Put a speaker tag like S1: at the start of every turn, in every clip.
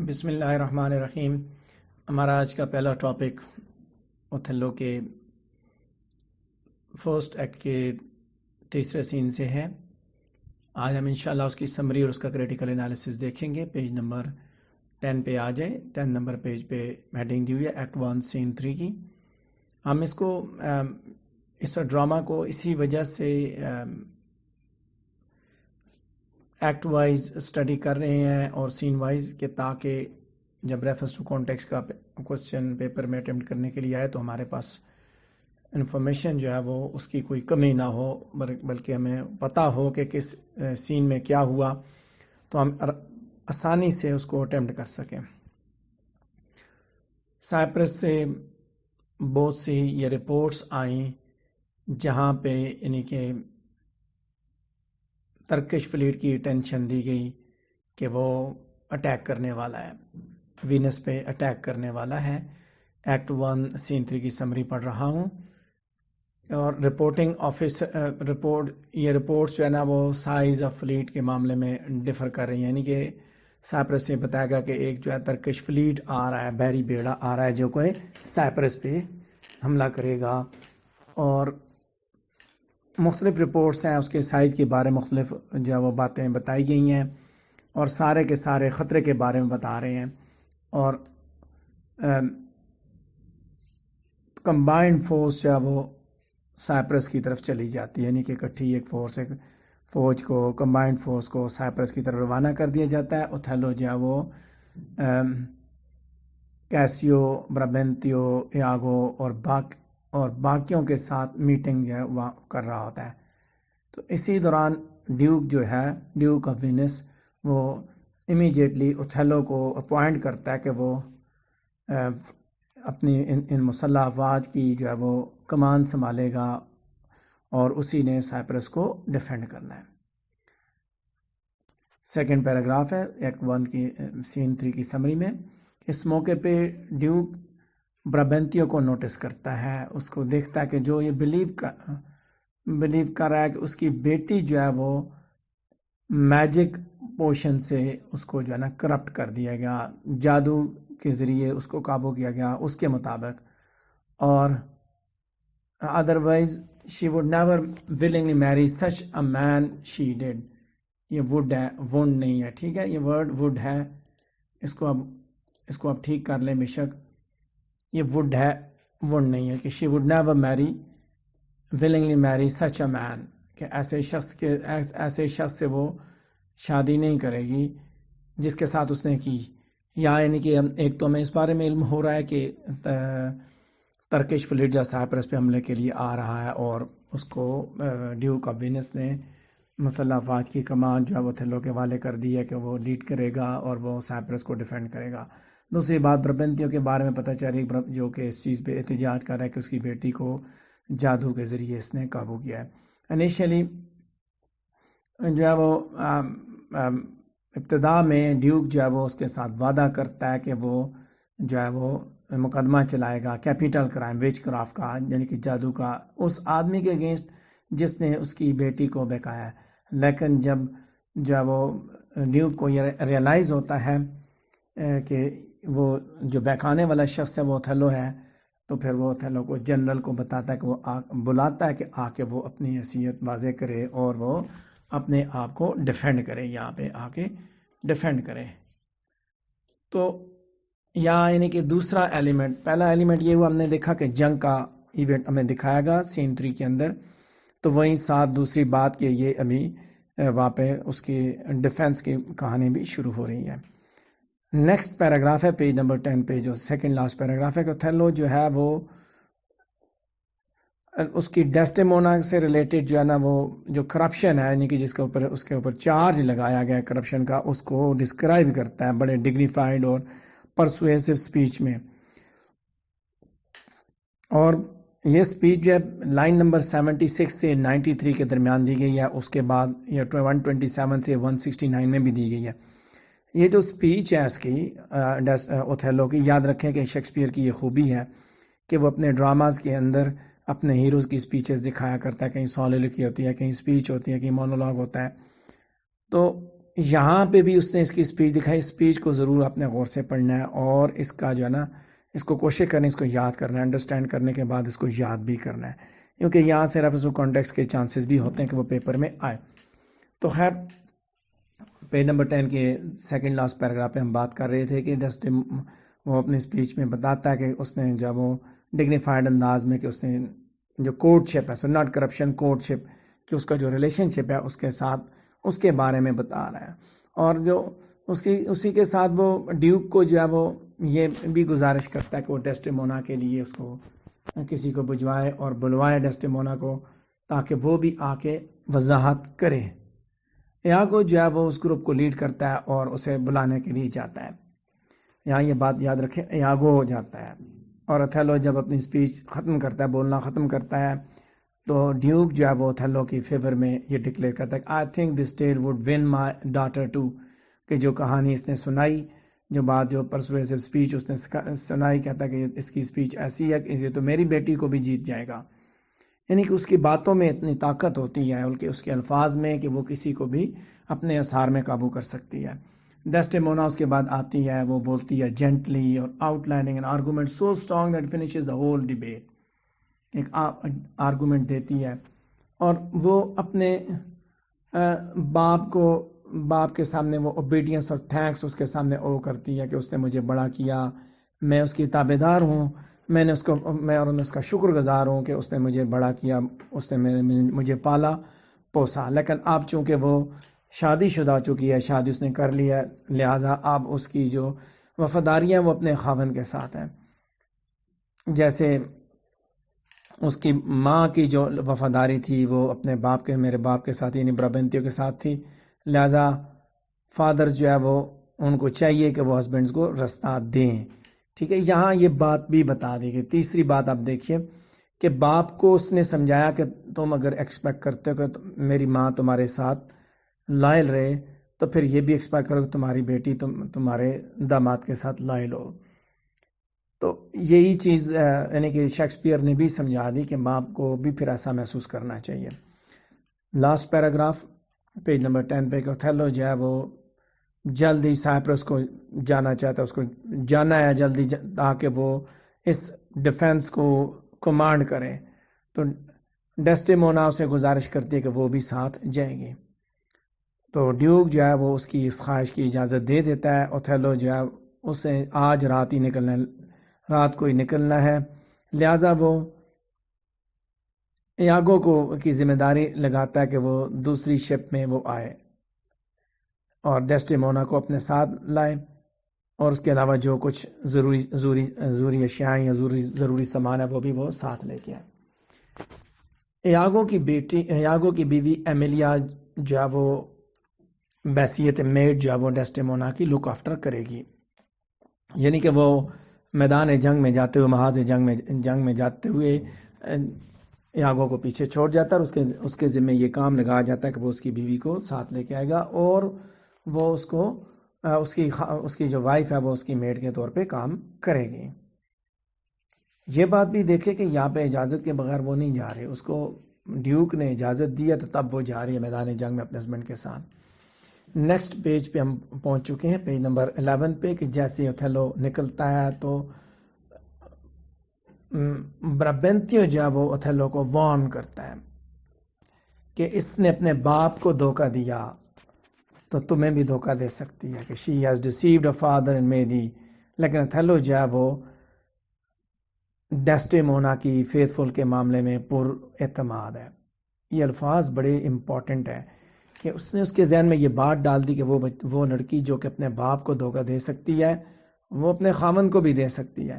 S1: بسم اللہ الرحمن الرحیم۔ ہمارا آج کا پہلا ٹاپک اوتھیلو کے فرسٹ ایکٹ کے تیسرے سین سے ہے۔ آج ہم انشاءاللہ اس کی سمری اور اس کا کریٹیکل انالیسس دیکھیں گے۔ پیج نمبر 10 پہ آ جائے، 10 نمبر پیج پہ ہیڈنگ دی ہوئی ہے ایکٹ 1 سین 3 کی۔ ہم اس ڈرامہ کو اسی وجہ سے ایکٹ وائز اسٹڈی کر رہے ہیں اور سین وائز کہ تاکہ جب ریفرنس ٹو کانٹیکسٹ کا کوشچن پیپر میں اٹیمپٹ کرنے کے لیے آئے تو ہمارے پاس انفارمیشن جو ہے وہ اس کی کوئی کمی نہ ہو، بلکہ ہمیں پتہ ہو کہ کس سین میں کیا ہوا تو ہم آسانی سے اس کو اٹیمپٹ کر سکیں۔ سائپرس سے بہت سی یہ رپورٹس آئیں جہاں پہ یعنی کہ ترکش فلیٹ کی ٹینشن دی گئی کہ وہ اٹیک کرنے والا ہے، وینس پہ اٹیک کرنے والا ہے۔ ایکٹ 1 سین 3 کی سمری پڑھ رہا ہوں اور رپورٹنگ آفس یہ رپورٹس جو ہے نا وہ سائز آف فلیٹ کے معاملے میں ڈفر کر رہی ہیں، یعنی کہ سائپرس سے بتایا گیا کہ ایک جو ہے ترکش فلیٹ آ رہا ہے، بحری بیڑا آ رہا ہے جو کوئی سائپرس پہ حملہ کرے گا، اور مختلف رپورٹس ہیں اس کے سائز کے بارے میں، مختلف جو ہے وہ باتیں بتائی گئی ہیں اور سارے کے سارے خطرے کے بارے میں بتا رہے ہیں، اور کمبائنڈ فورس جو ہے وہ سائپرس کی طرف چلی جاتی ہے، یعنی کہ اکٹھی ایک فوج کو کمبائنڈ فورس کو سائپرس کی طرف روانہ کر دیا جاتا ہے۔ اوتھیلو جو ہے وہ کیسیو، برابنتیو، ایاگو اور باقیوں کے ساتھ میٹنگ جو ہے وہ کر رہا ہوتا ہے۔ تو اسی دوران ڈیوک آف وینس وہ امیجیٹلی اوتھیلو کو اپوائنٹ کرتا ہے کہ وہ اپنی ان مسلح افواج کی جو ہے وہ کمان سنبھالے گا اور اسی نے سائپرس کو ڈیفینڈ کرنا ہے۔ سیکنڈ پیراگراف ہے ایکٹ 1 کی سین 3 کی سمری میں۔ اس موقع پہ ڈیوک برابنتیو کو نوٹس کرتا ہے، اس کو دیکھتا ہے کہ جو یہ بلیو کر رہا ہے کہ اس کی بیٹی جو ہے وہ میجک پوشن سے اس کو جو ہے نا کرپٹ کر دیا گیا، جادو کے ذریعے اس کو قابو کیا گیا اس کے مطابق، اور otherwise she would never willingly میری سچ اے مین شی ڈیڈ۔ یہ وڈ ہے، وونڈ نہیں ہے، ٹھیک ہے، یہ ورڈ وڈ ہے، اس کو اب ٹھیک کر لیں بے شک، یہ وڈ ہے، وونڈ نہیں ہے، کہ شی وڈ نیور میری willingly marry such a man، کہ ایسے شخص سے وہ شادی نہیں کرے گی جس کے ساتھ اس نے کی۔ یعنی کہ ایک تو ہمیں اس بارے میں علم ہو رہا ہے کہ ترکش فلیٹ جو سائپرس پہ حملے کے لیے آ رہا ہے اور اس کو ڈیوک آف وینس نے مسلح افواج کی کمان جو ہے وہ اوتھیلو کے حوالے کر دی ہے کہ وہ لیڈ کرے گا اور وہ سائپرس کو ڈیفینڈ کرے گا۔ دوسری بات برابنتیو کے بارے میں پتہ چل رہی جو کہ اس چیز پہ احتجاج کر رہا ہے کہ اس کی بیٹی کو جادو کے ذریعے اس نے قابو کیا ہے۔ انیشلی جو ہے وہ ابتدا میں ڈیوک جو ہے وہ اس کے ساتھ وعدہ کرتا ہے کہ وہ جو ہے وہ مقدمہ چلائے گا کیپیٹل کرائم ویچ کرافٹ کا، یعنی کہ جادو کا، اس آدمی کے اگینسٹ جس نے اس کی بیٹی کو بہکایا ہے۔ لیکن جب جو ہے وہ ڈیوک کو یہ ریئلائز ہوتا ہے کہ وہ جو بہکانے والا شخص ہے وہ اوتھیلو ہے، تو پھر وہ اوتھیلو کو جنرل کو بتاتا ہے کہ وہ بلاتا ہے کہ آ کے وہ اپنی حیثیت واضح کرے اور وہ اپنے آپ کو ڈیفینڈ کرے، یہاں پہ آ کے ڈیفینڈ کرے۔ تو یہاں یعنی کہ دوسرا ایلیمنٹ، پہلا ایلیمنٹ یہ ہوا ہم نے دیکھا کہ جنگ کا ایونٹ ہمیں دکھایا گا سین 3 کے اندر، تو وہیں ساتھ دوسری بات کہ یہ ابھی وہاں پہ اس کی ڈیفینس کی کہانی بھی شروع ہو رہی ہے۔ نیکسٹ پیراگراف ہے پیج نمبر 10 پہ، جو سیکنڈ لاسٹ پیراگراف ہے کہ اوتھیلو جو ہے وہ اس کی ڈیسٹیمونا سے ریلیٹڈ جو ہے نا وہ جو کرپشن ہے، یعنی کہ اس کے اوپر چارج لگایا گیا کرپشن کا، اس کو ڈسکرائب کرتا ہے بڑے ڈگنیفائڈ اور پرسویسو سپیچ میں، اور یہ سپیچ جو ہے لائن نمبر 76 سے 93 کے درمیان دی گئی ہے، اس کے بعد یہ 127 سے 169 میں بھی دی گئی ہے۔ یہ جو سپیچ ہے اس کی اوتھیلو کی، یاد رکھیں کہ شیکسپیئر کی یہ خوبی ہے کہ وہ اپنے ڈراماز کے اندر اپنے ہیروز کی سپیچز دکھایا کرتا ہے، کہیں سولیلوکی ہوتی ہے، کہیں سپیچ ہوتی ہے، کہیں مونولوگ ہوتا ہے۔ تو یہاں پہ بھی اس نے اس کی اسپیچ دکھائی. اسپیچ کو ضرور آپ نے غور سے پڑھنا ہے اور اس کا جو ہے نا اس کو کوشش کریں اس کو یاد کرنا ہے. انڈرسٹینڈ کرنے کے بعد اس کو یاد بھی کرنا ہے کیونکہ یہاں سے ریفرنس ٹو کانٹیکسٹ کے چانسز بھی ہوتے ہیں کہ وہ پیپر میں آئے. تو خیر پیج نمبر 10 کے سیکنڈ لاسٹ پیراگراف پہ ہم بات کر رہے تھے کہ وہ اپنی اسپیچ میں بتاتا ہے کہ اس نے جب وہ ڈگنیفائڈ انداز میں کہ اس نے جو کورٹ شپ ہے سو ناٹ کرپشن کورٹ شپ کہ اس کا جو ریلیشن شپ ہے اس کے ساتھ اس کے بارے میں بتا رہا ہے. اور جو اسی کے ساتھ وہ ڈیوک کو جو ہے وہ یہ بھی گزارش کرتا ہے کہ وہ ڈیسٹیمونا کے لیے اس کو کسی کو بھجوائے اور بلوائے ڈیسٹیمونا کو تاکہ وہ بھی آ کے وضاحت کرے. ایاگو جو ہے وہ اس گروپ کو لیڈ کرتا ہے اور اسے بلانے کے لیے جاتا ہے. یہاں یہ بات یاد رکھیں ایاگو ہو جاتا ہے اور اوتھیلو جب اپنی اسپیچ ختم کرتا ہے بولنا ختم کرتا ہے تو ڈیوک جو ہے وہ اوتھیلو کی فیور میں یہ ڈکلیئر کرتا ہے I think this tale would win my daughter too کہ جو کہانی اس نے سنائی جو بات جو پرسویسو اسپیچ اس نے سنائی کہتا ہے کہ اس کی اسپیچ ایسی ہے کہ یہ تو میری بیٹی کو بھی جیت جائے گا. یعنی کہ اس کی باتوں میں اتنی طاقت ہوتی ہے بلکہ اس کے الفاظ میں کہ وہ کسی کو بھی اپنے اثار میں قابو کر سکتی ہے. ڈیسٹیمونا اس کے بعد آتی ہے وہ بولتی ہے جینٹلی اور out lining an argument so strong that finishes the whole debate. ایک آرگومنٹ دیتی ہے اور وہ اپنے باپ کے سامنے وہ اوبیڈینس اور تھینکس اس کے سامنے او کرتی ہے کہ اس نے مجھے بڑا کیا میں اس کی تابع دار ہوں میں اس کا شکر گزار ہوں کہ اس نے مجھے بڑا کیا اس نے مجھے پالا پوسا. لیکن اب چونکہ وہ شادی شدہ چکی ہے شادی اس نے کر لی ہے لہذا اب اس کی جو وفاداری ہے وہ اپنے خاوند کے ساتھ ہے. جیسے اس کی ماں کی جو وفاداری تھی وہ اپنے میرے باپ کے ساتھ یعنی برابنتیوں کے ساتھ تھی لہذا فادر جو ہے وہ ان کو چاہیے کہ وہ ہسبینڈز کو رستہ دیں. ٹھیک ہے یہاں یہ بات بھی بتا دی گئی. تیسری بات آپ دیکھیے کہ باپ کو اس نے سمجھایا کہ تم اگر ایکسپیکٹ کرتے ہو کہ میری ماں تمہارے ساتھ لائل رہے تو پھر یہ بھی ایکسپیکٹ کرو کہ تمہاری بیٹی تمہارے داماد کے ساتھ لائل ہو. تو یہی چیز یعنی کہ شیکسپیئر نے بھی سمجھا دی کہ باپ کو بھی پھر ایسا محسوس کرنا چاہیے. لاسٹ پیراگراف پیج نمبر 10 پہ کہ اوتھیلو جو ہے وہ جلدی سائپرس کو جانا چاہتا ہے اس کو جانا ہے جلدی تاکہ وہ اس ڈیفنس کو کمانڈ کرے. تو ڈیسٹیمونا اسے گزارش کرتی ہے کہ وہ بھی ساتھ جائے گی. تو ڈیوک جو ہے وہ اس کی اس خواہش کی اجازت دے دیتا ہے. اوتھیلو جو ہے اسے آج رات کو ہی نکلنا ہے لہذا وہ ایاگو کو کی ذمہ داری لگاتا ہے کہ وہ دوسری شپ میں وہ آئے اور ڈیسٹیمونا کو اپنے ساتھ لائے اور اس کے علاوہ جو کچھ ضروری اشیاء یا ضروری سامان ہے وہ بھی وہ ساتھ لے کے آئے. ایاگو کی بیوی ایمیلیا جو ہے وہ بحیثیت میڈ جو ہے وہ ڈیسٹیمونا کی لک آفٹر کرے گی. یعنی کہ وہ میدان جنگ میں جاتے ہوئے محاذ جنگ میں جاتے ہوئے ایاگو کو پیچھے چھوڑ جاتا ہے اور اس کے ذمہ یہ کام لگایا جاتا ہے کہ وہ اس کی بیوی کو ساتھ لے کے آئے گا اور وہ اس کی جو وائف ہے وہ اس کی میڈ کے طور پہ کام کرے گی. یہ بات بھی دیکھے کہ یہاں پہ اجازت کے بغیر وہ نہیں جا رہے اس کو ڈیوک نے اجازت دی ہے تو تب وہ جا رہی ہے میدان جنگ میں اپنے ہسبینڈ کے ساتھ. نیکسٹ پیج پہ ہم پہنچ چکے ہیں پیج نمبر 11 پہ کہ جیسے اوتھیلو نکلتا ہے تو برابنتیو جو ہے وہ اوتھیلو کو وارن کرتا ہے کہ اس نے اپنے باپ کو دھوکہ دیا تو تمہیں بھی دھوکہ دے سکتی ہے کہ she has deceived a father in میری. لیکن اوتھیلو جو ہے وہ ڈیسٹیمونا کی فیتھ فل کے معاملے میں پر اعتماد ہے. یہ الفاظ بڑے امپورٹنٹ ہیں کہ اس نے اس کے ذہن میں یہ بات ڈال دی کہ وہ لڑکی جو کہ اپنے باپ کو دھوکہ دے سکتی ہے وہ اپنے خاوند کو بھی دے سکتی ہے.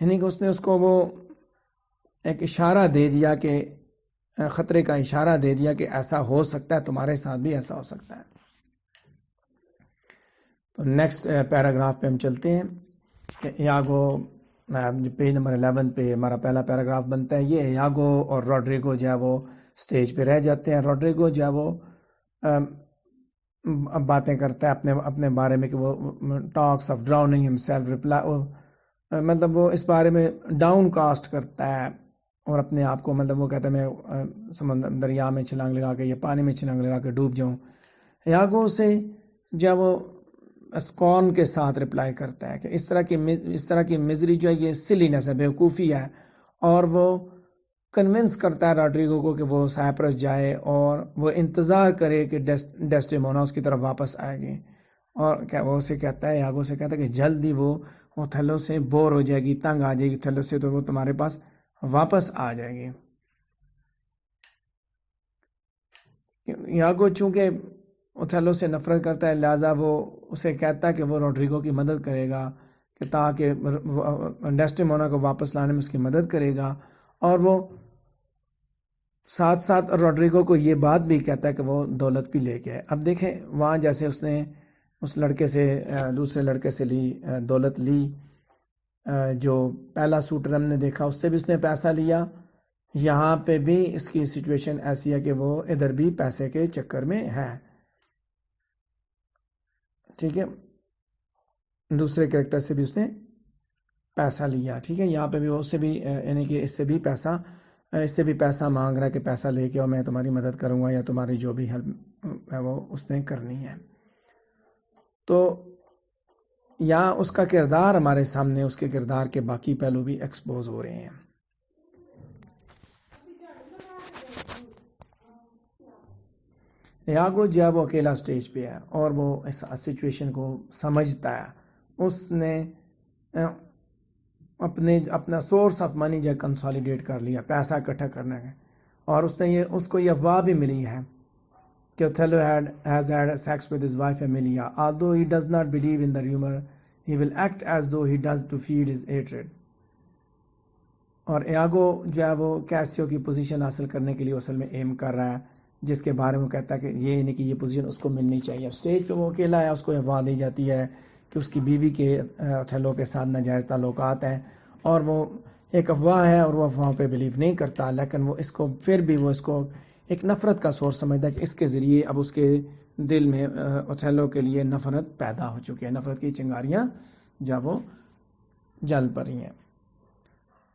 S1: یعنی کہ اس نے اس کو وہ ایک اشارہ دے دیا کہ خطرے کا اشارہ دے دیا کہ ایسا ہو سکتا ہے تمہارے ساتھ بھی ایسا ہو سکتا ہے. تو نیکسٹ پیراگراف پہ ہم چلتے ہیں کہ ایاگو پیج نمبر 11 پہ ہمارا پہلا پیراگراف بنتا ہے. یہ ایاگو اور روڈریگو جو ہے وہ اسٹیج پہ رہ جاتے ہیں. روڈریگو جو ہے وہ باتیں کرتا ہے اپنے بارے میں کہ وہ ٹاکس آف ڈراؤننگ ہمسیلف رپلائی مطلب وہ اس بارے میں ڈاؤن کاسٹ کرتا ہے اور اپنے آپ کو مطلب وہ کہتا ہے میں دریا میں چھلانگ لگا کے یا پانی میں چھلانگ لگا کے ڈوب جاؤں. ایاگو سے جب وہ اسکون کے ساتھ رپلائی کرتا ہے کہ اس طرح کی مزری جو ہے یہ سلینس ہے، بیوقوفی ہے، اور وہ کنونس کرتا ہے راڈریگو کو کہ وہ سائپرس جائے اور وہ انتظار کرے کہ ڈیسٹیمونا اس کی طرف واپس آئے گی، اور کیا وہ اسے کہتا ہے، یاگو سے کہتا ہے کہ جلد ہی وہ اوتھیلو سے بور ہو جائے گی، تنگ آ جائے گی اوتھیلو سے، تو وہ تمہارے پاس واپس آ جائے گی۔ یاگو چونکہ اوتھیلو سے نفرت کرتا ہے، لہذا وہ اسے کہتا ہے کہ وہ روڈریگو کی مدد کرے گا، کہ تاکہ ڈیسٹیمونا کو واپس لانے میں اس کی مدد کرے گا، اور وہ ساتھ ساتھ روڈریگو کو یہ بات بھی کہتا ہے کہ وہ دولت بھی لے کے آئے۔ اب دیکھیں وہاں جیسے اس نے اس لڑکے سے دوسرے لڑکے سے دولت لی، جو پہلا سوٹر ہم نے دیکھا اس سے بھی اس نے پیسہ لیا، یہاں پہ بھی اس کی سچویشن ایسی ہے کہ وہ ادھر بھی پیسے کے چکر میں ہے، ٹھیک ہے، دوسرے کریکٹر سے بھی اس نے پیسہ لیا، ٹھیک ہے، یہاں پہ بھی اس سے بھی یعنی کہ اس سے بھی پیسہ مانگ رہا ہے کہ پیسہ لے کے اور میں تمہاری مدد کروں گا یا تمہاری جو بھی ہیلپ ہے وہ اس نے کرنی ہے۔ تو یہاں اس کا کردار ہمارے سامنے، اس کے کردار کے باقی پہلو بھی ایکسپوز ہو رہے ہیں۔ یاگو جب وہ اکیلا سٹیج پہ ہے اور وہ اس سچویشن کو سمجھتا ہے، اس نے اپنا سورس آف منی جو کنسالیڈیٹ کر لیا، پیسہ اکٹھا کرنے کا، اور اس کو یہ افواہ بھی ملی ہے کہ Othello has had sex with his wife Emilia. Although he does not believe in the rumor, he will act as though he does to feed his hatred. اور ایاگو جو ہے وہ کیسیو کی پوزیشن حاصل کرنے کے لیے اصل میں ایم کر رہا ہے، جس کے بارے میں کہتا ہے کہ یہ نہیں کہ یہ پوزیشن اس کو ملنی چاہیے۔ اسٹیج پہ وہ اکیلا ہے، اس کو افواہ دی جاتی ہے کہ اس کی بیوی کے اوتھیلو کے ساتھ ناجائز تعلقات ہیں، اور وہ ایک افواہ ہے اور وہ افواہ پہ بلیو نہیں کرتا، لیکن وہ اس کو پھر بھی وہ اس کو ایک نفرت کا سورس سمجھتا ہے کہ اس کے ذریعے اب اس کے دل میں اوتھیلو کے لیے نفرت پیدا ہو چکی ہے، نفرت کی چنگاریاں جب وہ جل پڑی ہیں۔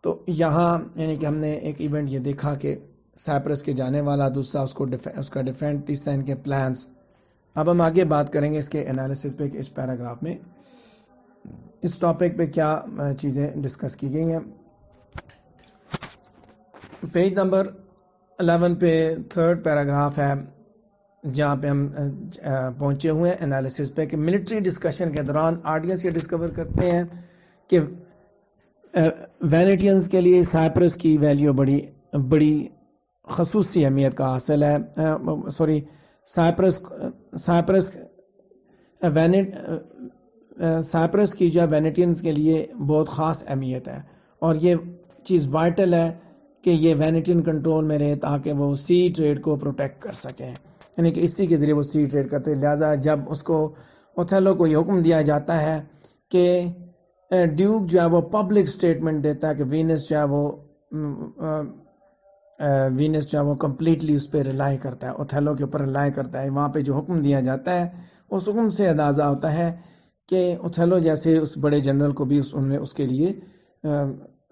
S1: تو یہاں یعنی کہ ہم نے ایک ایونٹ یہ دیکھا کہ سائپرس کے جانے والا، دوسرا اس کا ڈیفینڈ، تیسرا ان کے پلانز۔ اب ہم آگے بات کریں گے اس کے انالیسس پہ کہ اس پیراگراف میں اس ٹاپک پہ کیا چیزیں ڈسکس کی گئی ہیں۔ پیج نمبر 11 پہ تھرڈ پیراگراف ہے، جہاں پہ ہم پہنچے ہوئے ہیں انالیسس پہ کہ ملٹری ڈسکشن کے دوران آڈینس یہ ڈسکور کرتے ہیں کہ وینیٹینز کے لیے سائپرس کی ویلیو بڑی خصوصی اہمیت کا حاصل ہے، سائپرس کی جو وینیٹینز کے لیے بہت خاص اہمیت ہے، اور یہ چیز وائٹل ہے کہ یہ وینیٹین کنٹرول میں رہے تاکہ وہ سی ٹریڈ کو پروٹیکٹ کر سکیں، یعنی کہ اسی کے ذریعے وہ سی ٹریڈ کرتے ہیں۔ لہذا جب اس کو اوتھیلو کو یہ حکم دیا جاتا ہے کہ ڈیوک جو ہے وہ پبلک سٹیٹمنٹ دیتا ہے کہ وینس جو ہے وہ کمپلیٹلی اس پہ ریلائی کرتا ہے، اوتھیلو کے اوپر ریلائی کرتا ہے، وہاں پہ جو حکم دیا جاتا ہے اس حکم سے اندازہ ہوتا ہے کہ اوتھیلو جیسے اس بڑے جنرل کو بھی اس کے لیے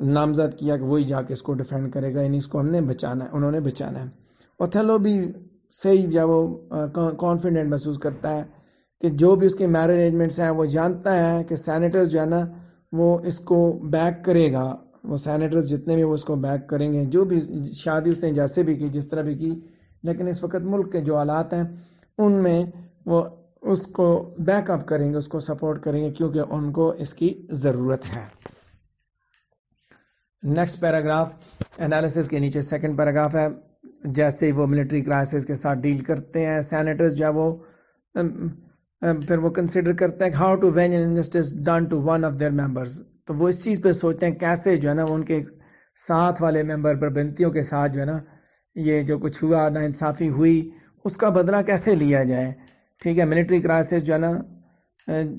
S1: نامزد کیا کہ وہی جا کے اس کو ڈیفینڈ کرے گا، یعنی اس کو انہوں نے بچانا ہے۔ اوتھیلو بھی صحیح جب وہ کانفیڈنٹ محسوس کرتا ہے کہ جو بھی اس کے میرج ارینجمنٹس ہیں وہ جانتا ہے کہ سینیٹرز جو ہے نا وہ اس کو بیک کرے گا، وہ سینیٹرز جتنے بھی وہ اس کو بیک کریں گے، جو بھی شادی اس نے جیسے بھی کی، جس طرح بھی کی، لیکن اس وقت ملک کے جو حالات ہیں ان میں وہ اس کو بیک اپ کریں گے، اس کو سپورٹ کریں گے، کیونکہ ان کو اس کی ضرورت ہے۔ نیکسٹ پیراگراف انالیسس کے نیچے سیکنڈ پیراگراف ہے، جیسے وہ ملٹری کرائسس کے ساتھ ڈیل کرتے ہیں سینیٹرز جو وہ پھر وہ کنسیڈر کرتے ہیں how to win injustice done to one of their members, تو وہ اس چیز پہ سوچتے ہیں کیسے جو ہے نا ان کے ساتھ والے ممبر بربنتیوں کے ساتھ جو ہے نا یہ جو کچھ ہوا، نا انصافی ہوئی، اس کا بدلہ کیسے لیا جائے، ٹھیک ہے۔ ملٹری کرائسس جو ہے نا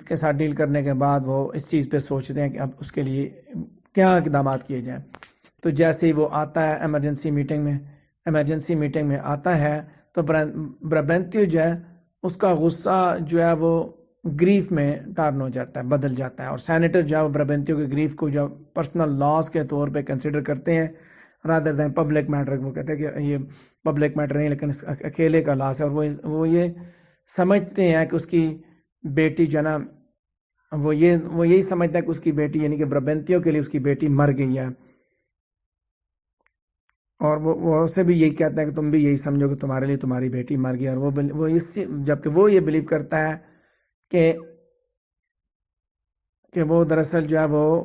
S1: کے ساتھ ڈیل کرنے کے بعد وہ اس چیز پہ سوچتے ہیں کہ اب اس کے لیے کیا اقدامات کیے جائیں۔ تو جیسے ہی وہ آتا ہے ایمرجنسی میٹنگ میں آتا ہے تو بربنتیو جو ہے اس کا غصہ جو ہے وہ گریف میں ٹرن ہو جاتا ہے، بدل جاتا ہے، اور سینیٹر جو ہے بربنتیو کے گریف کو جو پرسنل لاس کے طور پہ کنسیڈر کرتے ہیں رادر دین پبلک میٹر۔ وہ کہتے ہیں کہ یہ پبلک میٹر نہیں لیکن اکیلے کا لاس ہے، اور وہ یہ سمجھتے ہیں کہ اس کی بیٹی جو ہے نا وہ یہی سمجھتا ہے کہ اس کی بیٹی یعنی کہ برابنتیوں کے لیے اس کی بیٹی مر گئی ہے، اور وہ اسے بھی یہی کہتا ہے کہ تم بھی یہی سمجھو کہ تمہارے لیے تمہاری بیٹی مر گئی، اور جبکہ وہ یہ بلیو کرتا ہے کہ وہ دراصل جو ہے وہ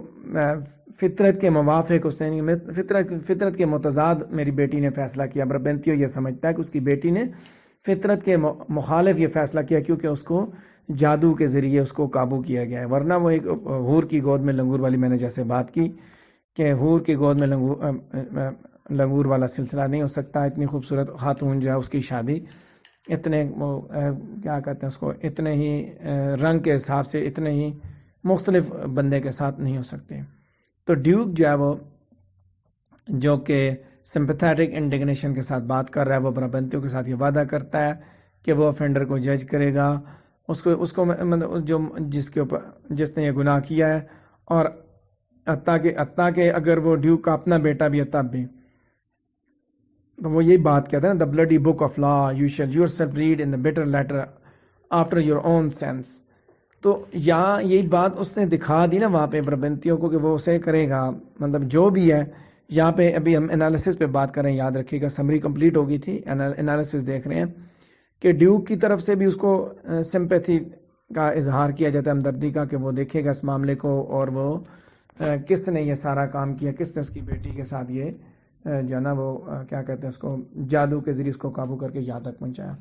S1: فطرت کے موافق اس نے فطرت کے متضاد میری بیٹی نے فیصلہ کیا۔ برابنتیو یہ سمجھتا ہے کہ اس کی بیٹی نے فطرت کے مخالف یہ فیصلہ کیا کیونکہ اس کو جادو کے ذریعے اس کو قابو کیا گیا ہے، ورنہ وہ ایک حور کی گود میں لنگور والی میں نے جیسے بات کی کہ حور کی گود میں لنگور والا سلسلہ نہیں ہو سکتا۔ اتنی خوبصورت خاتون جو ہے اس کی شادی اتنے کیا کہتے ہیں اس کو اتنے ہی رنگ کے حساب سے اتنے ہی مختلف بندے کے ساتھ نہیں ہو سکتے۔ تو ڈیوک جو ہے وہ جو کہ سمپیتھیٹک انڈیگنیشن کے ساتھ بات کر رہا ہے، وہ برابنتیوں کے ساتھ یہ وعدہ کرتا ہے کہ وہ افینڈر کو جج کرے گا، اس کو جو جس نے یہ گناہ کیا ہے، اور حتیٰ کہ اگر وہ ڈیوک کا اپنا بیٹا بھی ہے تب بھی، تو وہ یہی بات کہتا ہے نا، the bloody book of law you shall yourself read in the bitter letter after your own sense۔ تو یہاں یہی بات اس نے دکھا دی نا وہاں پہ برابنتیوں کو کہ وہ اسے کرے گا، مطلب جو بھی ہے۔ یہاں پہ ابھی ہم انالیسس پہ بات کر رہے ہیں، یاد رکھیے گا سمری کمپلیٹ ہوگی تھی، انالیسس دیکھ رہے ہیں کہ ڈیوک کی طرف سے بھی اس کو سمپیتھی کا اظہار کیا جاتا ہے، ہمدردی کا، کہ وہ دیکھے گا اس معاملے کو، اور وہ کس نے یہ سارا کام کیا، کس نے اس کی بیٹی کے ساتھ یہ جو ہے نا وہ کیا کہتے ہیں اس کو جادو کے ذریعے اس کو قابو کر کے یہاں تک پہنچایا۔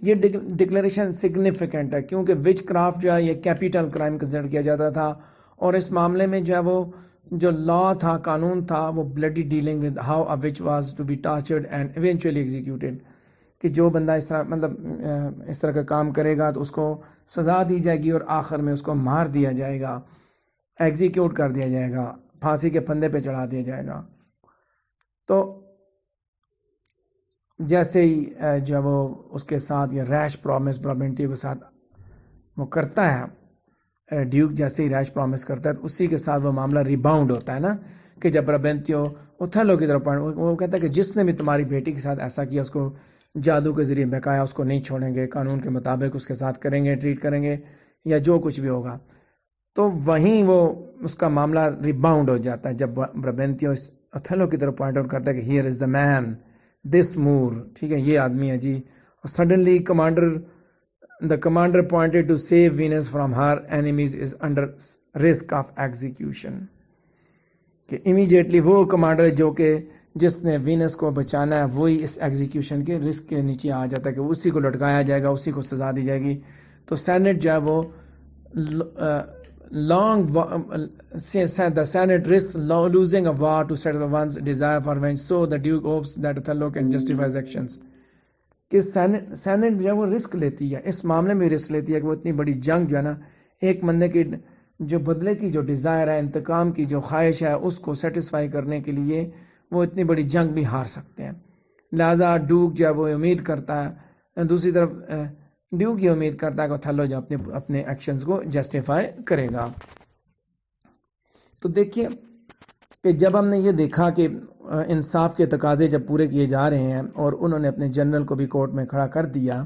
S1: یہ ڈکلیریشن سگنیفیکنٹ ہے کیونکہ وچ کرافٹ جو ہے یہ کیپیٹل کرائم کنسیڈر کیا جاتا تھا، اور اس معاملے میں جو ہے وہ جو لا تھا، قانون تھا، وہ bloody dealing with how a witch was to be tortured and eventually executed, کہ جو بندہ اس طرح اس طرح کا کام کرے گا تو اس کو سزا دی جائے گی، اور آخر میں اس کو مار دیا جائے گا، ایگزیکیوٹ کر دیا جائے گا، پھانسی کے پھندے پہ چڑھا دیا جائے گا۔ تو جیسے ہی جو وہ اس کے ساتھ یہ ریش پرومس برابنتیو کے ساتھ وہ کرتا ہے، ڈیوک جیسے ہی ریش پرومس کرتا ہے تو اسی کے ساتھ وہ معاملہ ریباؤنڈ ہوتا ہے نا، کہ جب برابنتیو اوتھیلو کی طرف وہ کہتا ہے کہ جس نے بھی تمہاری بیٹی کے ساتھ ایسا کیا اس کو جادو کے ذریعے بہکایا، اس کو نہیں چھوڑیں گے، قانون کے مطابق اس کے ساتھ کریں گے، ٹریٹ کریں گے، یا جو کچھ بھی ہوگا۔ تو وہیں وہ اس کا معاملہ ریباؤنڈ ہو جاتا ہے جب برابنتیو اوتھیلو کی طرف پوائنٹ آؤٹ کرتا ہے کہ ہیئر از دا مین دس مور، ٹھیک ہے، یہ آدمی ہے جی، اور suddenly the commander pointed to save Venus from her enemies is under risk of execution، کہ immediately وہ کمانڈر جو کہ جس نے وینس کو بچانا ہے وہی اس ایگزیکیوشن کے رسک کے نیچے آ جاتا ہے کہ اسی کو لٹکایا جائے گا، اسی کو سزا دی جائے گی۔ تو سینٹ جو ہے وہ the Senate risks losing a war to settle one's desire for revenge, so the Duke hopes that Othello can justify his actions۔ کہ سینٹ جو ہے وہ رسک لیتی ہے، اس معاملے میں رسک لیتی ہے کہ وہ اتنی بڑی جنگ جو ہے نا، ایک بندے کی جو بدلے کی جو ڈیزائر ہے، انتقام کی جو خواہش ہے، اس کو سیٹسفائی کرنے کے لیے وہ اتنی بڑی جنگ بھی ہار سکتے ہیں۔ لہذا ڈیوک جو ہے وہ امید کرتا ہے، دوسری طرف ڈیوک یہ امید کرتا ہے کہ اوتھیلو جو اپنے ایکشنز کو جسٹیفائی کرے گا۔ تو دیکھیے کہ جب ہم نے یہ دیکھا کہ انصاف کے تقاضے جب پورے کیے جا رہے ہیں اور انہوں نے اپنے جنرل کو بھی کورٹ میں کھڑا کر دیا،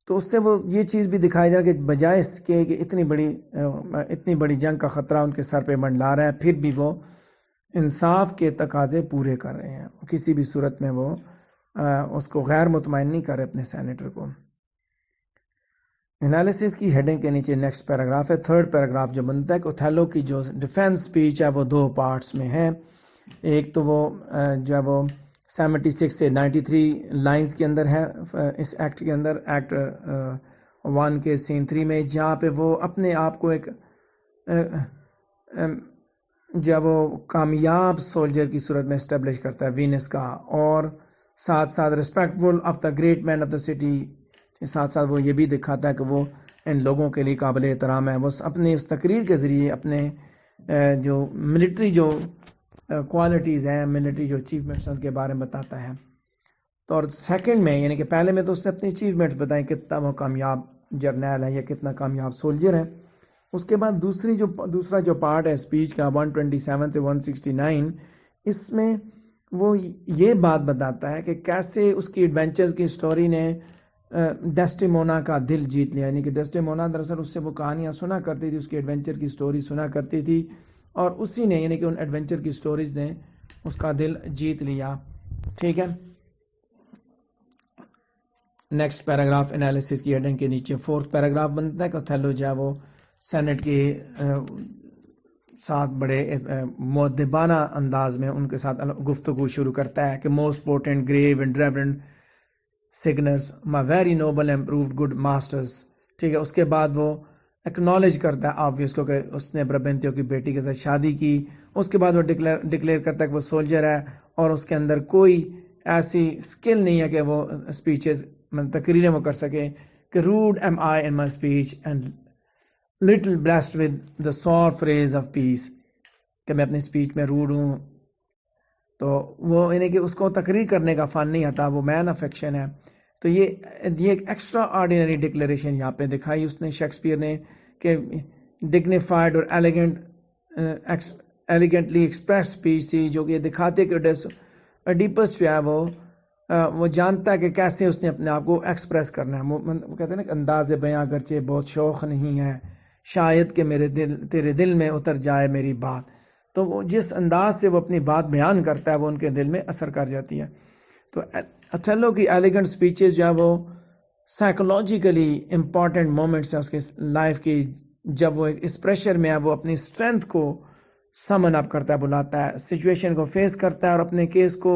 S1: تو اس سے وہ یہ چیز بھی دکھائی جائے کہ بجائے اس کے کہ اتنی بڑی جنگ کا خطرہ ان کے سر پہ منڈلا رہا ہے، پھر بھی وہ انصاف کے تقاضے پورے کر رہے ہیں، کسی بھی صورت میں وہ اس کو غیر مطمئن نہیں کر رہے اپنے سینیٹر کو۔ انالیسس کی ہیڈنگ کے نیچے نیکسٹ پیراگراف ہے، تھرڈ پیراگراف جو بنتا ہے کہ اوتھیلو کی جو ڈیفینس اسپیچ ہے وہ دو پارٹس میں ہے۔ ایک تو وہ جو ہے وہ 76 سے 93 لائنز کے اندر ہے اس ایکٹ کے اندر، ایکٹ 1 کے سین 3 میں، جہاں پہ وہ اپنے آپ کو ایک جب وہ کامیاب سولجر کی صورت میں اسٹیبلش کرتا ہے وینس کا، اور ساتھ ساتھ respectful of the great man of the city, ساتھ ساتھ وہ یہ بھی دکھاتا ہے کہ وہ ان لوگوں کے لیے قابل احترام ہے۔ وہ اپنی اس تقریر کے ذریعے اپنے جو ملٹری جو کوالٹیز ہیں، ملٹری جو اچیومنٹس کے بارے میں بتاتا ہے۔ تو اور سیکنڈ میں یعنی کہ پہلے میں تو اس نے اپنی اچیومنٹس بتائیں، کتنا وہ کامیاب جرنیل ہے یا کتنا کامیاب سولجر ہے۔ اس کے بعد دوسرا جو پارٹ ہے اسپیچ کا 127 سے 169، اس میں وہ یہ بات بتاتا ہے کہ کیسے اس کی ایڈونچرز کی سٹوری نے ڈیسٹیمونا کا دل جیت لیا، یعنی کہ ڈیسٹیمونا دراصل اس سے وہ کہانیاں سنا کرتی تھی، اس کی ایڈونچر کی سٹوری سنا کرتی تھی، اور اسی نے یعنی کہ ان ایڈونچر کی سٹوریز نے اس کا دل جیت لیا. ٹھیک ہے. نیکسٹ پیراگراف انالیسس کی ہیڈنگ کے نیچے فورتھ پیراگراف بنتا ہے کہ اوتھیلو جو ہے وہ سینٹ کے ساتھ بڑے مؤدبانہ انداز میں ان کے ساتھ گفتگو شروع کرتا ہے کہ most potent grave and reverend signiors my very noble improved good masters. ٹھیک ہے. اس کے بعد وہ ایکنالج کرتا ہے آبویس کو کہ اس نے برابنتیو کی بیٹی کے ساتھ شادی کی. اس کے بعد وہ ڈکلیئر کرتا ہے کہ وہ سولجر ہے اور اس کے اندر کوئی ایسی اسکل نہیں ہے کہ وہ اسپیچز تقریریں وہ کر سکے کہ rude am I in my speech and little blessed with the سور فریز آف پیس، کہ میں اپنی اسپیچ میں روڈ ہوں. تو وہ یعنی کہ اس کو تقریر کرنے کا فن نہیں آتا، وہ مین آف ایکشن ہے. تو یہ ایک ایکسٹرا آرڈینری ڈکلیریشن یہاں پہ دکھائی اس نے شیکسپیئر نے کہ ڈگنیفائڈ اور ایلیگنٹلی ایکسپریس اسپیچ تھی، جو کہ یہ دکھاتے کہ ایڈیپس جو ہے وہ جانتا ہے کہ کیسے اس نے اپنے آپ کو ایکسپریس کرنا ہے. وہ کہتے ہیں نا کہ انداز بیاں اگرچہ بہت شوق نہیں ہے، شاید کہ تیرے دل میں اتر جائے میری بات. تو وہ جس انداز سے وہ اپنی بات بیان کرتا ہے وہ ان کے دل میں اثر کر جاتی ہے. تو اوتھیلو کی ایلیگنٹ سپیچز جو ہے وہ سائیکولوجیکلی امپورٹنٹ مومنٹس ہیں اس کے لائف کی، جب وہ اس پریشر میں ہے وہ اپنی اسٹرینتھ کو سمن اپ کرتا ہے، بلاتا ہے، سچویشن کو فیس کرتا ہے اور اپنے کیس کو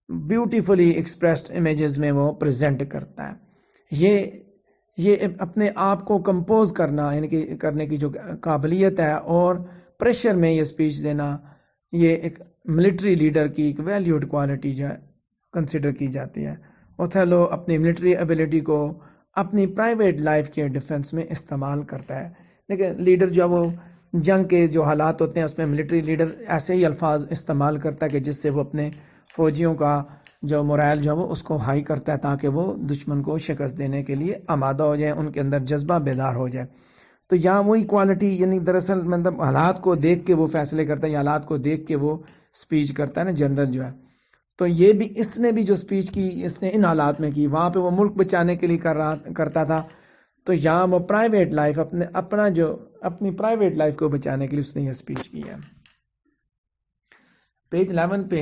S1: بیوٹیفلی ایکسپریسڈ امیجز میں وہ پریزنٹ کرتا ہے. یہ اپنے آپ کو کمپوز کرنا یعنی کہ کرنے کی جو قابلیت ہے اور پریشر میں یہ اسپیچ دینا، یہ ایک ملٹری لیڈر کی ایک ویلیوڈ کوالٹی جو ہے کنسیڈر کی جاتی ہے. اوتھیلو اپنی ملٹری ایبلٹی کو اپنی پرائیویٹ لائف کے ڈیفنس میں استعمال کرتا ہے. لیکن لیڈر جو وہ جنگ کے جو حالات ہوتے ہیں اس میں ملٹری لیڈر ایسے ہی الفاظ استعمال کرتا ہے کہ جس سے وہ اپنے فوجیوں کا جو مورائل جو وہ اس کو ہائی کرتا ہے تاکہ وہ دشمن کو شکست دینے کے لیے آمادہ ہو جائیں، ان کے اندر جذبہ بیدار ہو جائے. تو یہاں وہی کوالٹی یعنی دراصل مطلب حالات کو دیکھ کے وہ فیصلے کرتا ہے یا حالات کو دیکھ کے وہ اسپیچ کرتا ہے نا جنرل جو ہے. تو یہ بھی اس نے بھی جو اسپیچ کی اس نے ان حالات میں کی، وہاں پہ وہ ملک بچانے کے لیے کرتا تھا. تو یہاں وہ پرائیویٹ لائف اپنی پرائیویٹ لائف کو بچانے کے لیے اس نے یہ اسپیچ کی ہے. پیج 11 پہ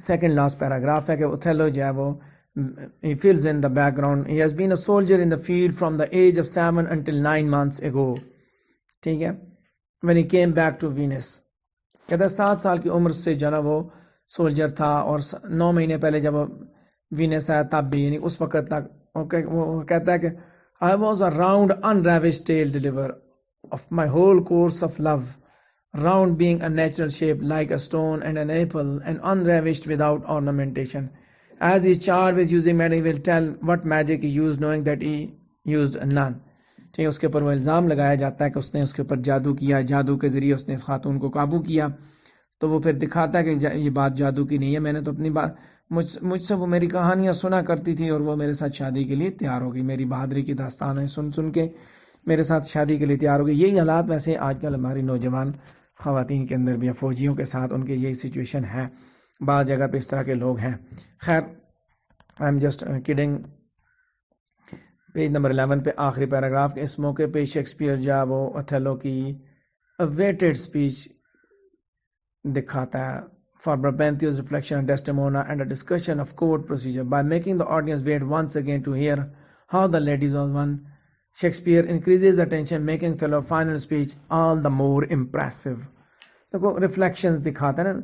S1: سیکنڈ لاسٹ پیراگراف ہے کہ اوتھیلو جو ہے وہ he fills in the background. He has been a soldier in the field from the age of 7 until 9 months ago. ٹھیک ہے. when he came back to Venice. کہتا ہے 7 سال کی عمر سے جو ہے وہ سولجر تھا اور 9 مہینے پہلے جب وہ وینس آیا تب بھی یعنی اس وقت تک وہ کہتا ہے کہ I was a round unravished tale deliver of my whole course of love, round being a natural shape like a stone and an apple and unravished without ornamentation. As he charged with using magic, he will tell what magic he used knowing that he used none. ٹھیک ہے. اس کے اوپر وہ الزام لگایا جاتا ہے کہ اس نے اس کے اوپر جادو کیا، جادو کے ذریعے اس نے خاتون کو قابو کیا. تو وہ پھر دکھاتا ہے کہ یہ بات جادو کی نہیں ہے، میں نے تو اپنی بات مجھ سے وہ میری کہانیاں سنا کرتی تھی اور وہ میرے ساتھ شادی کے لیے تیار ہو گئی، میری بہادری کی داستانیں سن کے میرے ساتھ شادی کے لیے تیار ہو گئی. یہی حالات ویسے آج کل ہماری نوجوان خواتین کے اندر بھی فوجیوں کے ساتھ ان کے یہی سچویشن ہے، بعض جگہ پہ اس طرح کے لوگ ہیں. خیر I am just kidding. Page number 11 پہ آخری پیراگراف. اس موقع پہ شیکسپیئر جو وہ اوتھیلو کی اویٹڈ اسپیچ دکھاتا ہے for Brabantio's reflection on Desdemona and a discussion of court procedure. By making the audience wait once again to hear how the ladies was won, Shakespeare increases attention, making fellow final speech all the more impressive. دیکھو reflections دکھاتا ہے نا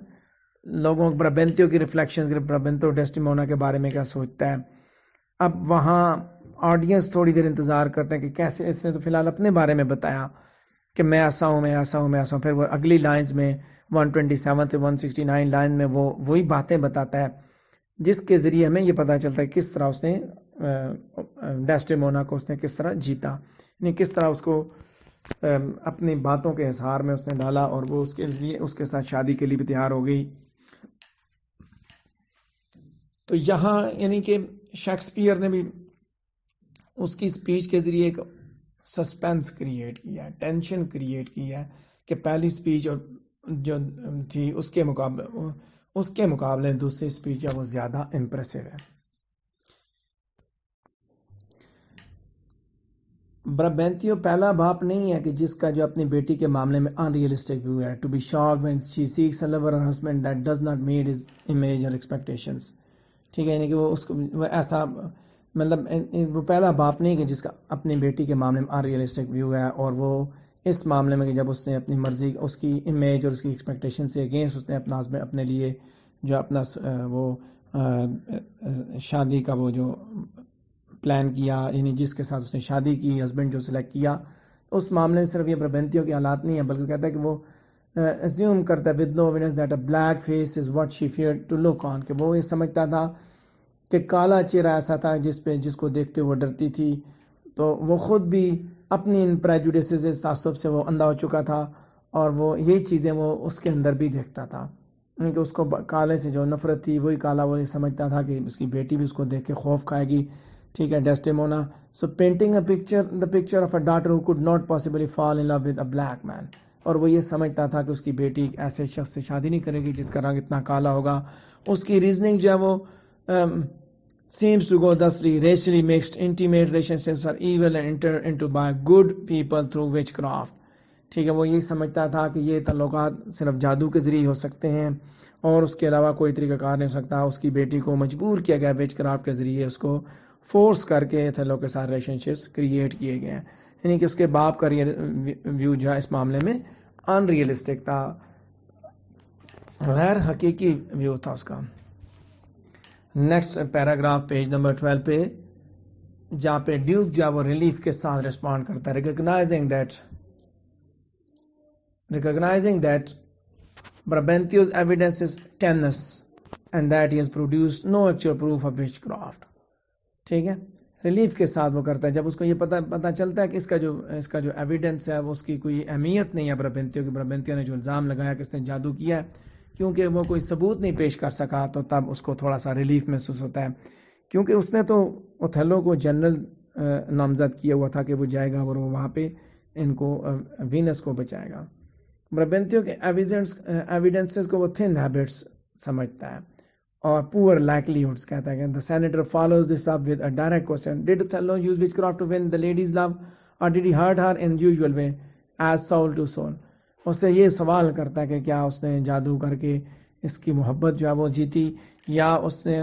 S1: لوگوں برابنتیو کی reflections, برابنتو ڈیسڈیمونا کے بارے میں کیا سوچتا ہے. اب وہاں آڈینس تھوڑی دیر انتظار کرتے ہیں کہ کیسے، اس نے تو فی الحال اپنے بارے میں بتایا کہ میں ایسا ہوں، میں ایسا ہوں، میں ایسا ہوں. پھر وہ اگلی لائنز میں 127 سے 169 لائن میں وہ وہی باتیں بتاتا ہے جس کے ذریعے ہمیں یہ پتہ چلتا ہے کس طرح اس نے ڈیسڈیمونا کو اس نے کس طرح جیتا، یعنی کس طرح اس کو اپنی باتوں کے اظہار میں اس نے ڈالا اور وہ اس کے لیے اس کے ساتھ شادی کے لیے بھی تیار ہو گئی. تو یہاں یعنی کہ شیکسپیئر نے بھی اس کی اسپیچ کے ذریعے ایک سسپینس کریٹ کیا ہے، ٹینشن کریٹ کی ہے کہ پہلی اسپیچ اور جو تھی اس کے مقابلے دوسری اسپیچ ہے وہ زیادہ امپریسو ہے. برابنتیو پہلا باپ نہیں ہے کہ جس کا جو اپنی بیٹی کے معاملے میں ان ریئلسٹک ویو ہے. To be shocked when she سیکس اے لور اور husband that does not meet his image اور ایکسپیکٹیشنز. ٹھیک ہے, یعنی کہ وہ اس کو وہ ایسا مطلب وہ پہلا باپ نہیں کہ جس کا اپنی بیٹی کے معاملے میں ان ریئلسٹک ویو ہے, اور وہ اس معاملے میں کہ جب اس نے اپنی مرضی اس کی امیج اور اس کی ایکسپیکٹیشن سے اگینسٹ اس نے اپنا ہسبینڈ اپنے لیے جو اپنا وہ شادی کا وہ جو پلان کیا, یعنی جس کے ساتھ اس نے شادی کی, ہسبینڈ جو سلیکٹ کیا, اس معاملے میں صرف یہ برابنتیوں کے حالات نہیں ہیں, بلکہ کہتا ہے کہ وہ اسیوم کرتا ہے with no evidence that a black face is what she feared to look on, کہ وہ یہ سمجھتا تھا کہ کالا چہرہ ایسا تھا جس کو دیکھتے وہ ڈرتی تھی. تو وہ خود بھی اپنی ان پریجوڈیسز سے تعصب سے وہ اندھا ہو چکا تھا, اور وہ یہی چیزیں وہ اس کے اندر بھی دیکھتا تھا, کہ اس کو کالے سے جو نفرت تھی وہی کالا وہ یہ سمجھتا تھا کہ اس کی بیٹی بھی اس کو دیکھ کے خوف کھائے گی. ٹھیک ہے, Desdemona. So painting the picture of a daughter who could not possibly fall in love with a black man, اور وہ یہ سمجھتا تھا کہ اس کی بیٹی ایسے شخص سے شادی نہیں کرے گی جس کا رنگ اتنا کالا ہوگا. اس کی ریزننگ جو ہے وہ seems to go thusly: racially mixed, intimate relationships are evil and entered into by good people through witchcraft. ٹھیک ہے, وہ یہ سمجھتا تھا کہ یہ تعلقات صرف جادو کے ذریعے ہو سکتے ہیں اور اس کے علاوہ کوئی طریقہ کار نہیں ہو سکتا. اس کی بیٹی کو مجبور کیا گیا وچ کرافٹ کے ذریعے, اس کو فورس کر کے تھلوں کے ساتھ ریلیشن شپس کریٹ کیے گئے ہیں, یعنی کہ اس کے باپ کا ویو جو ہے اس معاملے میں ان ریئلسٹک تھا, غیر حقیقی ویو تھا اس کا. نیکسٹ پیراگراف پیج نمبر 12 پہ, جہاں پہ ڈیوک جو ہے وہ ریلیف کے ساتھ ریسپونڈ کرتا ہے, recognizing that Brabantio's evidence is thin and that he has produced no actual proof of witchcraft. ٹھیک ہے, ریلیف کے ساتھ وہ کرتا ہے جب اس کو یہ پتہ چلتا ہے کہ اس کا جو ایویڈنس ہے وہ اس کی کوئی اہمیت نہیں ہے برابنتیو کی. برابنتیو نے جو الزام لگایا کہ اس نے جادو کیا ہے, کیونکہ وہ کوئی ثبوت نہیں پیش کر سکا, تو تب اس کو تھوڑا سا ریلیف محسوس ہوتا ہے, کیونکہ اس نے تو اوتھیلو کو جنرل نامزد کیا ہوا تھا کہ وہ جائے گا اور وہ وہاں پہ ان کو وینس کو بچائے گا. برابنتیو کے ایویڈنسز کو وہ تھن ہیبٹس سمجھتا ہے اور پور لائکلیہڈس کہتا ہے کہ the senator follows this up with a direct question: did Othello use witchcraft to win the lady's love, or did he hurt her in usual way as soul to soul? اس سے یہ سوال کرتا ہے کہ کیا اس نے جادو کر کے اس کی محبت جو ہے وہ جیتی, یا اس نے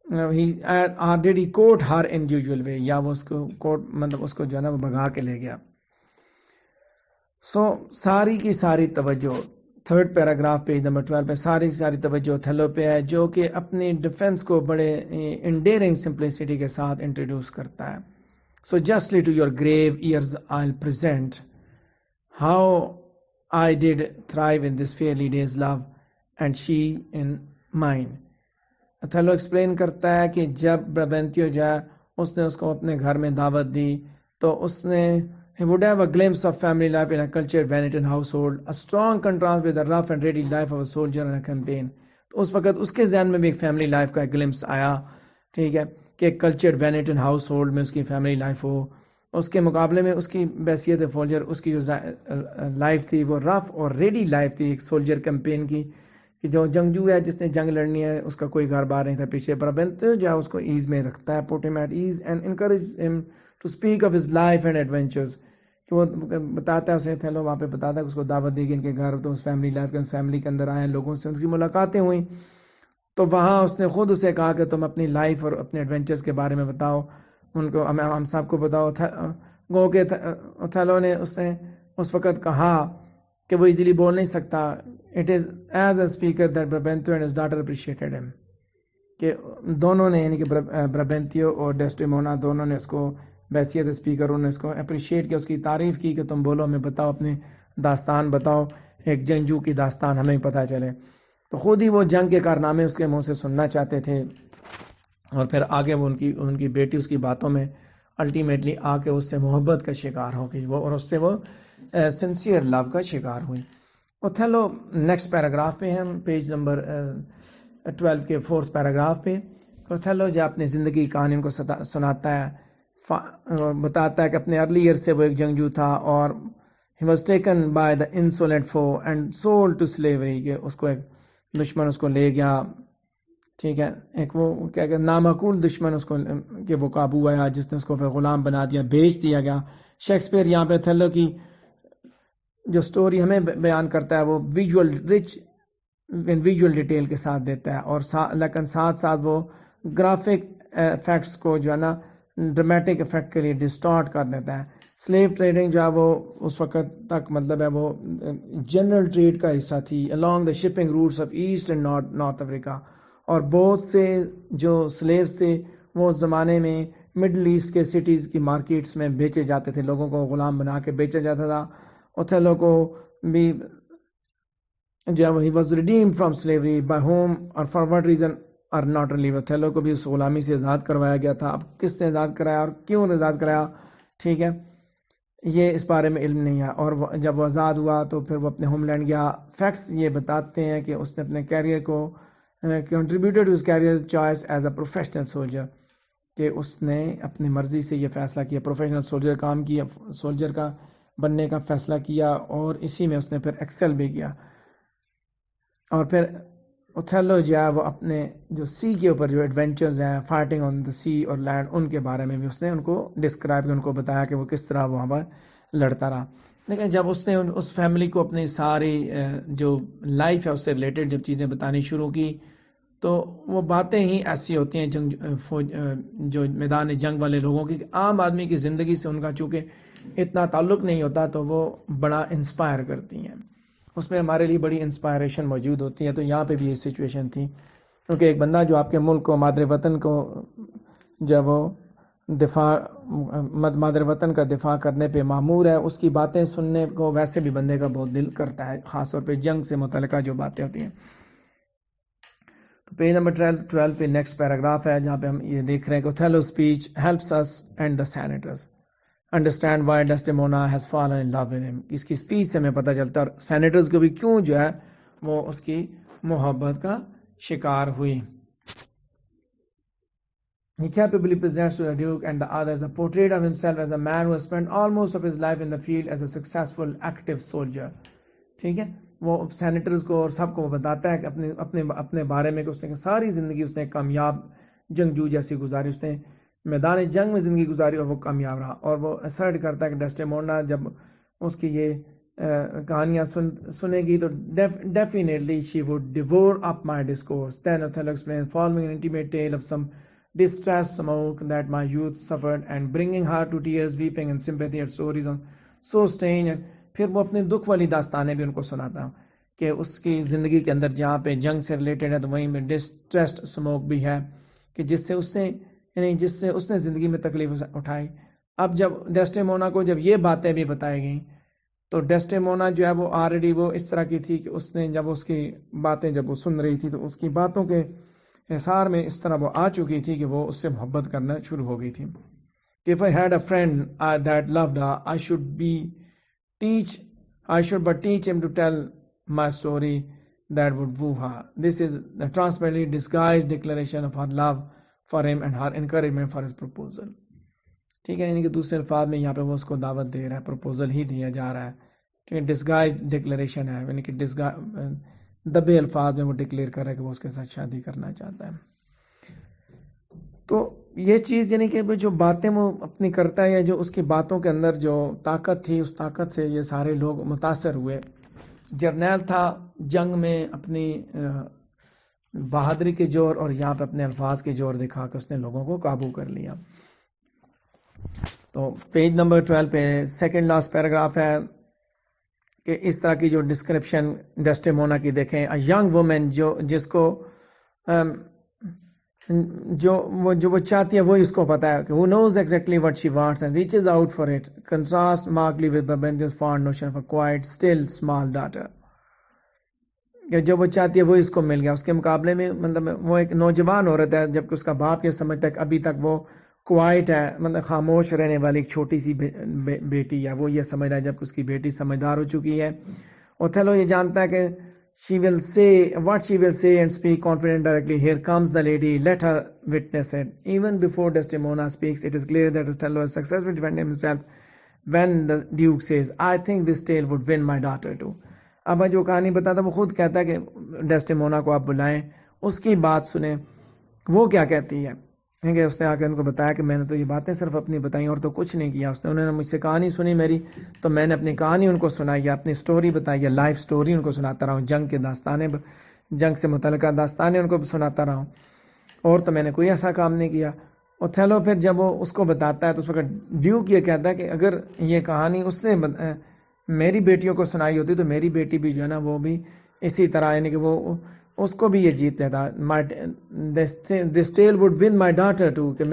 S1: or did he court her in usual way, یا وہ اس کو کوٹ مطلب اس کو جو ہے نا وہ بھگا کے لے گیا. ساری کی ساری توجہ تھرڈ پیراگراف پیج نمبر 12 پہ ساری توجہ اوتھیلو پہ ہے, جو کہ اپنی ڈیفینس کو بڑے انڈیرنگ سمپلسٹی کے ساتھ انٹروڈیوس کرتا ہے. So justly to your grave ears I present how I did thrive in this fairly day's love and she in mine. Othello explain کرتا ہے کہ جب برابنتیو جائے اس نے اس کو اپنے گھر میں دعوت دی تو اس نے he would have a glimpse of family life in a cultured Venetian household, a strong contrast with the rough and ready life of a soldier on a campaign. تو اس وقت اس کے ذہن میں بھی ایک فیملی لائف کا ایک گلمپس آیا, ٹھیک ہے, کہ ایک کلچرڈ وینیٹن ہاؤس ہولڈ میں اس کی فیملی لائف ہو, اس کے مقابلے میں اس کی بحیثیت فولجر اس کی جو لائف تھی وہ رف اور ریڈی لائف تھی ایک سولجر کیمپین کی, کہ جو جنگجو ہے جس نے جنگ لڑنی ہے اس کا کوئی گھر بار نہیں تھا پیچھے. برابنتیو جو ہے اس کو ایز میں رکھتا ہے, put him at ease and encourage him to speak of his life and adventures. کہ وہ بتاتا ہے اسے تھیلو وہاں پہ بتاتا ہے کہ اس کو دعوت دی گئی ان کے گھر, تو اس فیملی لائف کے فیملی کے اندر آئے لوگوں سے ان کی ملاقاتیں ہوئیں, تو وہاں اس نے خود اسے کہا کہ تم اپنی لائف اور اپنے ایڈونچرز کے بارے میں بتاؤ, ان کو ہم سب کو بتاؤ. گو کہ اوتھیلو نے اس وقت کہا کہ وہ ایزیلی بول نہیں سکتا. It is as a speaker that Brabantio and his daughter appreciated him, کہ دونوں نے یعنی کہ برابنتیو اور ڈیسٹیمونا دونوں نے اس کو بحیثیت اسپیکر انہوں نے اس کو اپریشیٹ کیا, اس کی تعریف کی کہ تم بولو, ہمیں بتاؤ, اپنی داستان بتاؤ, ایک جنگجو کی داستان ہمیں پتہ چلے. تو خود ہی وہ جنگ کے کارنامے اس کے منہ سے سننا چاہتے تھے, اور پھر آگے وہ ان کی بیٹی اس کی باتوں میں الٹیمیٹلی آ کے اس سے محبت کا شکار ہو گئی وہ, اور اس سے وہ سنسیئر لو کا شکار ہوئی. اوتھیلو نیکسٹ پیراگراف پہ ہیں, پیج نمبر 12 کے 4th پیراگراف پہ. اوتھیلو جو اپنی زندگی کی کہانی کو سناتا ہے, بتاتا ہے کہ اپنے ارلی ایئر سے وہ ایک جنگجو تھا, اور he was taken by the insolent foe and sold to slavery, کہ اس کو ایک دشمن اس کو لے گیا, ٹھیک ہے, ایک وہ کیا کہ نامعقول دشمن اس کو کہ وہ قابو آیا جس نے اس کو پھر غلام بنا دیا, بیچ دیا گیا شیکسپیئر یہاں پہ اوتھیلو کی جو سٹوری ہمیں بیان کرتا ہے وہ ویژول ڈیٹیل کے ساتھ دیتا ہے، اور لیکن ساتھ ساتھ وہ گرافک ایفیکٹس کو جو ہے نا ڈرامیٹک ایفیکٹ کے لیے ڈسٹارٹ کر دیتا ہے۔ سلیو ٹریڈنگ جو ہے وہ اس وقت تک مطلب ہے وہ جنرل ٹریڈ کا حصہ تھی along the shipping routes of east and north Africa, اور بہت سے جو سلیوز تھے وہ اس زمانے میں مڈل ایسٹ کے سٹیز کی مارکیٹس میں بیچے جاتے تھے، لوگوں کو غلام بنا کے بیچا جاتا تھا۔ اوتھیلو کو بھی جو ہے he was redeemed from slavery by whom or for what reason are not relieved۔ Othello کو بھی اس غلامی سے آزاد کروایا گیا تھا۔ اب کس نے آزاد کرایا اور کیوں آزاد کرایا، ٹھیک ہے، یہ اس بارے میں علم نہیں ہے۔ اور جب وہ آزاد ہوا تو پھر وہ اپنے ہوم لینڈ گیا۔ فیکٹس یہ بتاتے ہیں کہ اس نے اپنے کیریئر کو contributed to his career choice as a professional soldier، کہ اس نے اپنی مرضی سے یہ فیصلہ کیا، پروفیشنل سولجر کام کیا، سولجر کا بننے کا فیصلہ کیا، اور اسی میں اس نے پھر ایکسل بھی کیا۔ اور پھر اوتھیلو جو ہے وہ اپنے جو سی کے اوپر جو ایڈونچرز ہیں، فائٹنگ آن دا سی اور لینڈ، ان کے بارے میں بھی اس نے ان کو ڈسکرائب کیا، ان کو بتایا کہ وہ کس طرح وہاں پر لڑتا رہا۔ لیکن جب اس نے اس فیملی کو اپنی ساری جو لائف ہے اس سے ریلیٹڈ جب چیزیں بتانی شروع کی تو وہ باتیں ہی ایسی ہوتی ہیں جو میدان جنگ والے لوگوں کی، عام آدمی کی زندگی سے ان کا چونکہ اتنا تعلق نہیں ہوتا تو وہ بڑا انسپائر کرتی ہیں، اس میں ہمارے لیے بڑی انسپائریشن موجود ہوتی ہے۔ تو یہاں پہ بھی یہ سچویشن تھی، کیونکہ ایک بندہ جو آپ کے ملک کو، مادر وطن کو جب وہ مادر وطن کا دفاع کرنے پہ معمور ہے، اس کی باتیں سننے کو ویسے بھی بندے کا بہت دل کرتا ہے، خاص طور پہ جنگ سے متعلقہ جو باتیں ہوتی ہیں۔ تو پیج نمبر 12 پہ نیکسٹ پیراگراف ہے جہاں پہ ہم یہ دیکھ رہے ہیں کہ Othello speech helps us and the senators understand why Desdemona has fallen in love with him. اس کی اسپیچ سے ہمیں پتہ چلتا ہے اور سینیٹرز کو بھی کیوں جو ہے وہ اس کی محبت کا شکار ہوئی۔ He capably presents to the Duke and the others a portrait of himself as a man who has spent almost of his life in the field as a successful active soldier۔ ٹھیک ہے، وہ senators کو اور سب کو بتاتا ہے کہ اپنے بارے میں کہ اس نے ساری زندگی اس نے کامیاب جنگجو جیسی گزاری، اس نے میدان جنگ میں زندگی گزاری اور وہ کامیاب رہا۔ اور وہ اسرٹ کرتا ہے کہ ڈیسڈیمونا جب اس کی یہ کہانیاں سنے گی تو definitely she would devour up my discourse۔ Then Othello explains following an intimate tale of some distress smoke that my youth suffered and bringing her to tears, weeping and sympathy at stories on so strange۔ پھر وہ اپنے دکھ والی داستانیں بھی ان کو سناتا ہوں کہ اس کی زندگی کے اندر جہاں پہ جنگ سے ریلیٹڈ ہے تو وہیں میں ڈسٹریسڈ سموک بھی ہے کہ جس سے اس نے زندگی میں تکلیف اٹھائی۔ اب جب ڈیسڈیمونا کو جب یہ باتیں بھی بتائی گئیں تو ڈیسڈیمونا جو ہے وہ آلریڈی وہ اس طرح کی تھی کہ اس نے جب اس کی باتیں جب وہ سن رہی تھی تو اس کی باتوں کے حصار میں اس طرح وہ آ چکی تھی کہ وہ اس سے محبت کرنا شروع ہو گئی تھی۔ If I had a friend that loved her, I should but teach him to tell my story that would woo her۔ This is the transparently disguised declaration of her love for him and her encouragement for his proposal۔ ٹھیک ہے، یعنی کہ دوسرے الفاظ میں یہاں پہ وہ اس کو دعوت دے رہا ہے، پروپوزل ہی دیا جا رہا ہے کہ ڈسگائزڈ ڈکلیریشن ہے، یعنی کہ دبے الفاظ میں وہ ڈکلیئر کر رہا ہے کہ وہ اس کے ساتھ شادی کرنا چاہتا ہے۔ تو یہ چیز یعنی کہ جو باتیں وہ اپنی کرتا ہے یا جو اس کی باتوں کے اندر جو طاقت تھی، اس طاقت سے یہ سارے لوگ متاثر ہوئے۔ جرنیل تھا، جنگ میں اپنی بہادری کے زور اور یہاں پہ اپنے الفاظ کے زور دکھا کے اس نے لوگوں کو قابو کر لیا۔ تو پیج نمبر 12 پہ سیکنڈ لاسٹ پیراگراف ہے کہ اس طرح کی جو ڈسکرپشن ڈیسڈیمونا کی دیکھیں، اے ینگ وومن جس کو جو وہ چاہتی ہے وہی اس کو پتا ہے کہ who knows exactly what she wants and reaches out for it۔ contrast markedly with Brabantio's fond notion of a quiet still small daughter۔ کہ جو وہ چاہتی ہے وہی اس کو مل گیا، اس کے مقابلے میں مطلب وہ ایک نوجوان عورت ہے جبکہ اس کا باپ یہ سمجھتا ہے کہ ابھی تک وہ کوائٹ ہے، مطلب خاموش رہنے والی ایک چھوٹی سی بیٹی ہے، وہ یہ سمجھ رہا ہے جبکہ اس کی بیٹی سمجھدار ہو چکی ہے۔ اوتھیلو یہ جانتا ہے کہ she will say what she will say and speak confident directly۔ Here comes the lady, let her witness it۔ Even before Desdemona speaks, it is clear that Othello has successfully defended himself when the Duke says, I think this tale would win my daughter too۔ اب جو کہانی بتاتا وہ خود کہتا ہے کہ ڈیسڈیمونا کو آپ بلائیں، اس کی بات سنیں وہ کیا کہتی ہے۔ ٹھیک ہے، اس نے آ کے ان کو بتایا کہ میں نے تو یہ باتیں صرف اپنی بتائیں اور تو کچھ نہیں کیا. انہوں نے مجھ سے کہانی سنی میری، تو میں نے اپنی کہانی ان کو سنائی یا اپنی سٹوری بتائی یا لائف سٹوری ان کو سناتا رہا ہوں، جنگ کے داستانیں، جنگ سے متعلقہ داستانیں ان کو سناتا رہا ہوں، اور تو میں نے کوئی ایسا کام نہیں کیا. اوتھیلو پھر جب وہ اس کو بتاتا ہے تو اس وقت ڈیوک یہ کہتا ہے کہ اگر یہ کہانی اس نے میری بیٹیوں کو سنائی ہوتی تو میری بیٹی بھی جو ہے نا وہ بھی اسی طرح، یعنی کہ وہ اس کو بھی یہ جیت لیتا. This tale would win my daughter too, کہ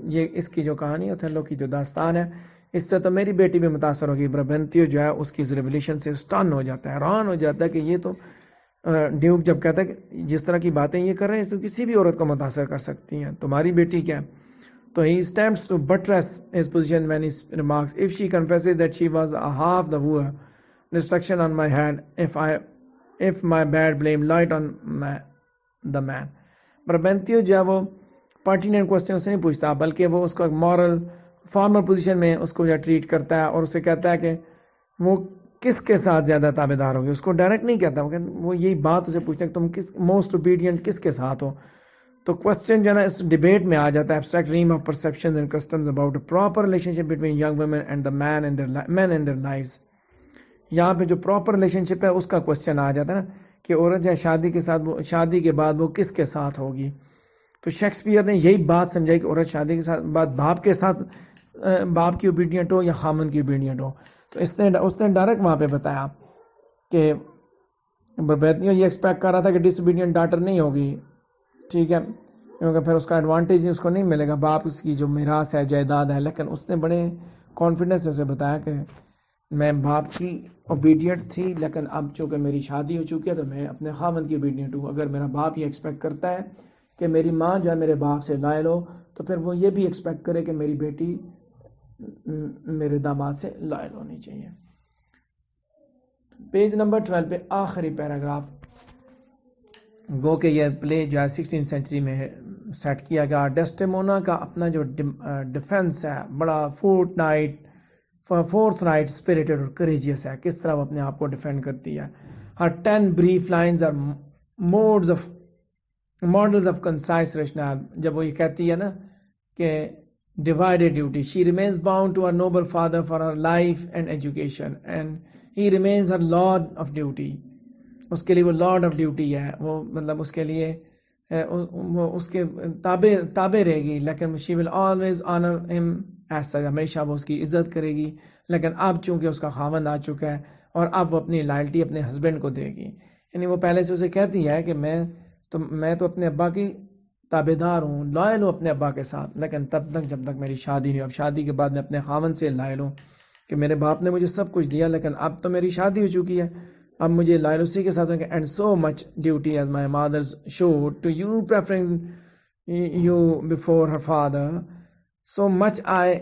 S1: یہ اس کی جو کہانی اوتھیلو کی جو داستان ہے اس سے تو میری بیٹی بھی متاثر ہوگی. برابنتیو جو ہے اس کی اس ریولیشن سے اسٹن ہو جاتا ہے، حیران ہو جاتا ہے کہ یہ تو ڈیوک جب کہتا ہے کہ جس طرح کی باتیں یہ کر رہے ہیں تو کسی بھی عورت کو متاثر کر سکتی ہیں، تمہاری بیٹی کیا ہے. تو he attempts to buttress his position when he remarks, if she confesses that she was a half the wooer, destruction on my head, if my bad blame light on the man. بربنتیو جو ہے وہ pertinent question اسے نہیں پوچھتا، بلکہ وہ اس کو moral formal position میں اس کو ٹریٹ کرتا ہے اور اسے کہتا ہے کہ وہ کس کے ساتھ زیادہ تابع دار ہوگی. اس کو ڈائریکٹ نہیں کہتا، وہ یہی بات اسے پوچھتا ہے کہ تم کس موسٹ اوبیڈینٹ کس کے ساتھ ہو. تو کوشچن جو ہے نا اس ڈیبیٹ میں آ جاتا ہے، abstract realm of perceptions and customs about a proper relationship between young women and the men and their lives. یہاں پہ جو پراپر ریلیشن شپ ہے اس کا کوشچن آ جاتا ہے نا کہ عورت جو ہے شادی کے بعد وہ کس کے ساتھ ہوگی. تو شیکسپیئر نے یہی بات سمجھائی کہ عورت شادی کے ساتھ بعد باپ کے ساتھ، باپ کی اوبیڈینٹ ہو یا خامن کی اوبیڈینٹ ہو. تو اس نے ڈائریکٹ وہاں پہ بتایا کہ بربنتیو یہ ایکسپیکٹ کر رہا تھا کہ ڈس اوبیڈینٹ ڈاٹر نہیں ہوگی، ٹھیک ہے، کیونکہ پھر اس کا ایڈوانٹیج اس کو نہیں ملے گا، باپ اس کی جو میراث ہے جائیداد ہے. لیکن اس نے بڑے کانفیڈنس سے اسے بتایا کہ میں باپ کی اوبیڈینٹ تھی، لیکن اب چونکہ میری شادی ہو چکی ہے تو میں اپنے خاوند کی اوبیڈینٹ ہوں. اگر میرا باپ یہ ایکسپیکٹ کرتا ہے کہ میری ماں جو ہے میرے باپ سے لائل ہو تو پھر وہ یہ بھی ایکسپیکٹ کرے کہ میری بیٹی میرے داماد سے لائل ہونی چاہیے. پیج نمبر 12 پہ آخری پیراگراف، گو کہ یہ پلے جو ہے 16 سینچری میں سیٹ کیا گیا. ڈیسٹیمونا کا اپنا جو ڈیفنس ہے بڑا فورتھ نائٹ اسپرٹڈ اور کریجیس ہے، کس طرح وہ اپنے آپ کو ڈیفینڈ کرتی ہے. Her 10 brief lines are models of concise rational. جب وہ یہ کہتی ہے نا کہ divided duty, she remains bound to her noble father for her life and education and he remains her lord of duty. اس کے لیے وہ لارڈ آف ڈیوٹی ہے، وہ مطلب اس کے لیے وہ اس کے تابع رہے گی. لیکن شی ول آلویز آنر ہم ایز سچ، ہمیشہ وہ اس کی عزت کرے گی. لیکن اب چونکہ اس کا خاوند آ چکا ہے اور اب وہ اپنی لائلٹی اپنے ہسبینڈ کو دے گی. یعنی وہ پہلے سے اسے کہتی ہے کہ میں تو اپنے ابا کی تابع دار ہوں، لائل ہوں اپنے ابا کے ساتھ، لیکن تب تک جب تک میری شادی نہیں. اب شادی کے بعد میں اپنے خاوند سے لائل ہوں کہ میرے باپ نے مجھے سب کچھ دیا، لیکن اب تو میری شادی ہو چکی ہے، اب مجھے لائل اسی کے ساتھ. And so much duty as my mother's show to you preferring you before her father, so much I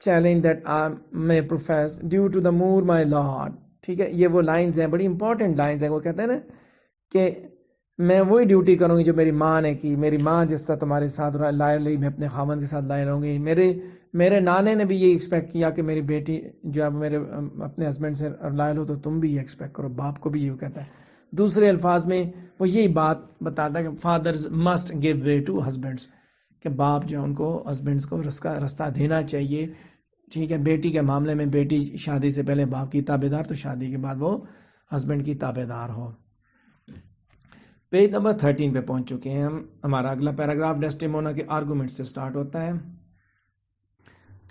S1: challenge that I may profess due to the Moor my lord. ٹھیک ہے، یہ وہ لائنز ہیں، بڑی important lines ہیں. وہ کہتے ہیں نا کہ میں وہی ڈیوٹی کروں گی جو میری ماں نے کی. میری ماں جس طرح تمہارے ساتھ لائل رہی، میں اپنے خاوند کے ساتھ لائل ہوں گی. میرے نانے نے بھی یہ ایکسپیکٹ کیا کہ میری بیٹی جو اب میرے اپنے ہسبینڈ سے لائل ہو تو تم بھی یہ ایکسپیکٹ کرو. باپ کو بھی یہ کہتا ہے. دوسرے الفاظ میں وہ یہی بات بتاتا ہے کہ fathers must give way to husbands, کہ باپ جو ان کو ہسبینڈس کو رستہ دینا چاہیے. ٹھیک ہے، بیٹی کے معاملے میں بیٹی شادی سے پہلے باپ کی تابع دار، تو شادی کے بعد وہ ہسبینڈ کی تابع دار ہو. پیج نمبر 13 پہ پہنچ چکے ہیں ہم. ہمارا اگلا پیراگراف ڈیسٹیمونا کے آرگومنٹ سے سٹارٹ ہوتا ہے.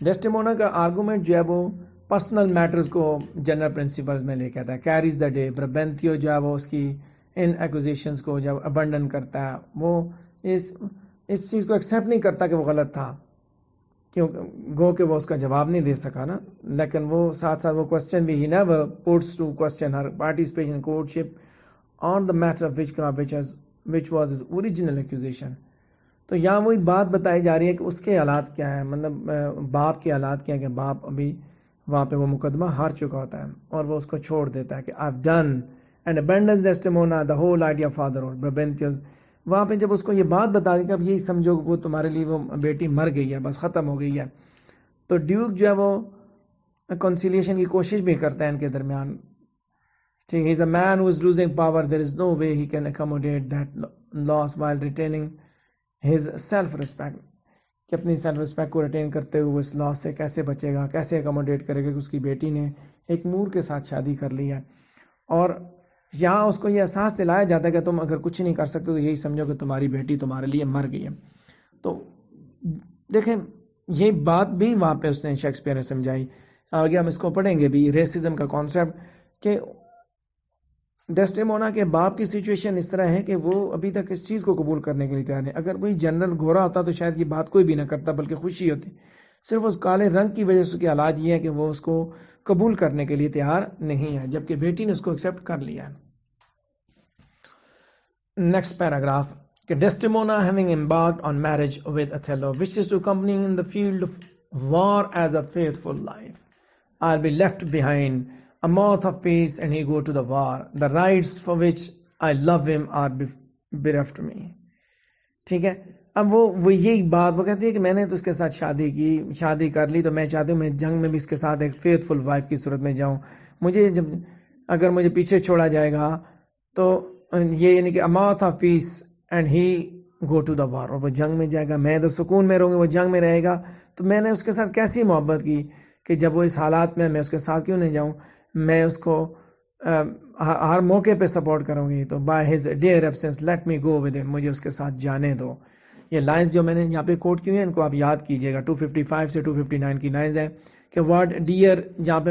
S1: ڈیسٹیمونا کا آرگومنٹ جو ہے وہ پرسنل میٹرز کو جنرل پرنسپلز میں لے کے آتا ہے. Carries the day. بربنتیو جو ہے وہ اس کی ان ایکوزیشنز کو جب ابنڈن کرتا ہے، وہ اس چیز کو ایکسیپٹ نہیں کرتا کہ وہ غلط تھا، گو کہ وہ اس کا جواب نہیں دے سکا نا. لیکن وہ ساتھ ساتھ وہ کوشچن بھی، he never puts to question her participation in courtship on the matter of which was his original accusation. تو یہاں وہی بات بتائی جا رہی ہے کہ اس کے حالات کیا ہیں، مطلب باپ کے حالات کیا ہیں، کہ باپ ابھی وہاں پہ وہ مقدمہ ہار چکا ہوتا ہے اور وہ اس کو چھوڑ دیتا ہے کہ I've done and abandons Desdemona the whole idea of fatherhood. Brabantio وہاں پہ جب اس کو یہ بات بتا دی کہ اب یہی سمجھو وہ تمہارے لیے وہ بیٹی مر گئی ہے، بس ختم ہو گئی ہے، تو ڈیوک جو ہے وہ کنسیلیشن کی کوشش بھی کرتا ہے ان کے درمیان. ٹھیک ہے، he's a man who is losing power. There is no way he can accommodate that loss while retaining his self-respect. کہ اپنی سیلف رسپیکٹ کو ریٹین کرتے ہوئے اس لاس سے کیسے بچے گا، کیسے اکوموڈیٹ کرے گا کہ اس کی بیٹی نے ایک مور کے ساتھ شادی کر لی ہے. اور یہاں اس کو یہ احساس دلایا جاتا ہے کہ تم اگر کچھ نہیں کر سکتے تو یہی سمجھو کہ تمہاری بیٹی تمہارے لیے مر گئی ہے. تو دیکھیں یہ بات بھی وہاں پہ اس نے شیکسپیئر نے سمجھائی. آگے ہم اس کو پڑھیں گے بھی، ریسزم کا کانسیپٹ، کہ ڈیسٹیمونا کے باپ کی سچویشن اس طرح ہے کہ وہ ابھی تک اس چیز کو قبول کرنے کے لیے تیار نہیں. اگر کوئی جنرل گورا ہوتا تو شاید یہ بات کوئی بھی نہ کرتا، بلکہ خوشی ہوتی. صرف اس کالے رنگ کی وجہ سے اس کے حالات یہ ہے کہ وہ اس کو قبول کرنے کے لیے تیار نہیں ہے، جبکہ بیٹی نے اس کو ایکسیپٹ کر لیا ہے. نیکسٹ پیراگراف کہ ڈیسٹیمونا having embarked on marriage with Othello wishes to accompany in the field of war as a faithful life. I'll be left behind a mouth of peace and he go to the war. The rights for which I love him are bereft me. ٹھیک ہے. اب وہ یہی بات وہ کہتی ہے کہ میں نے تو اس کے ساتھ شادی کر لی، تو میں چاہتی ہوں میں جنگ میں بھی اس کے ساتھ ایک فیتھفل وائف کی صورت میں جاؤں. مجھے اگر مجھے پیچھے چھوڑا جائے گا تو یہ یعنی کہ a mouth of peace and he go to the war, اور وہ جنگ میں جائے گا، میں تو سکون میں رہوں گی، وہ جنگ میں رہے گا. تو میں نے اس کے ساتھ کیسی محبت کی کہ جب وہ اس حالات میں اس کے ساتھ کیوں نہیں جاؤں. میں اس کو ہر موقع پہ سپورٹ کروں گی. تو by his dear absence let me go with ہم، مجھے اس کے ساتھ جانے دو. یہ لائنز جو میں نے یہاں پہ کوٹ کی ہوئی ہیں ان کو آپ یاد کیجئے گا. 255 سے 259 کی لائنز ہیں کہ ورڈ ڈیئر جہاں پہ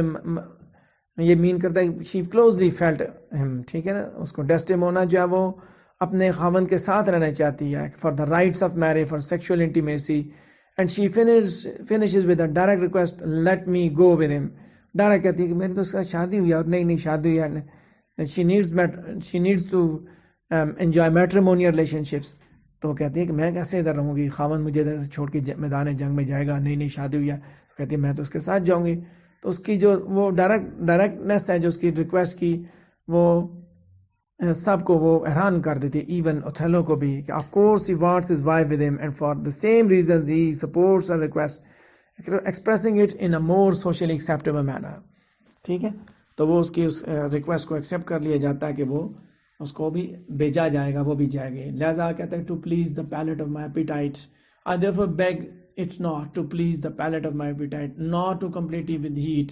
S1: یہ مین کرتا ہے شی کلوزلی فیلٹ ہم. ٹھیک ہے نا. اس کو ڈیسٹیمونا جو ہے وہ اپنے خاوند کے ساتھ رہنا چاہتی ہے for the rights of marriage, for sexual intimacy. And she finishes with a direct request let me go with ہم. ڈائریکٹ کہتی ہے کہ میری تو اس کا شادی ہوئی اور نہیں شادی ہوئی ہے. She needs to enjoy matrimonial relationships. تو وہ کہتی ہے کہ میں کیسے ادھر رہوں گی، خاوند مجھے ادھر چھوڑ کے میدان جنگ میں جائے گا، نہیں شادی ہوئی ہے. کہتی ہے میں تو اس کے ساتھ جاؤں گی. تو اس کی جو وہ ڈائریکٹنیس ہے جو اس کی ریکویسٹ کی، وہ سب کو وہ حیران کر دیتی، ایون اوتھیلو کو بھی. کہ of course he wants his wife with ہم and for the same reasons he sports Hare request expressing it in a more socially acceptable manner. ٹھیک ہے. تو وہ اس کی اس ریکویسٹ کو ایکسیپٹ کر لیا جاتا ہے کہ وہ اس کو بھی بھیجا جائے گا، وہ بھی جائے گی. لہذا کہتا ہے to please the palate of my appetite I therefore beg it not to please the palate of my appetite not to complete with heat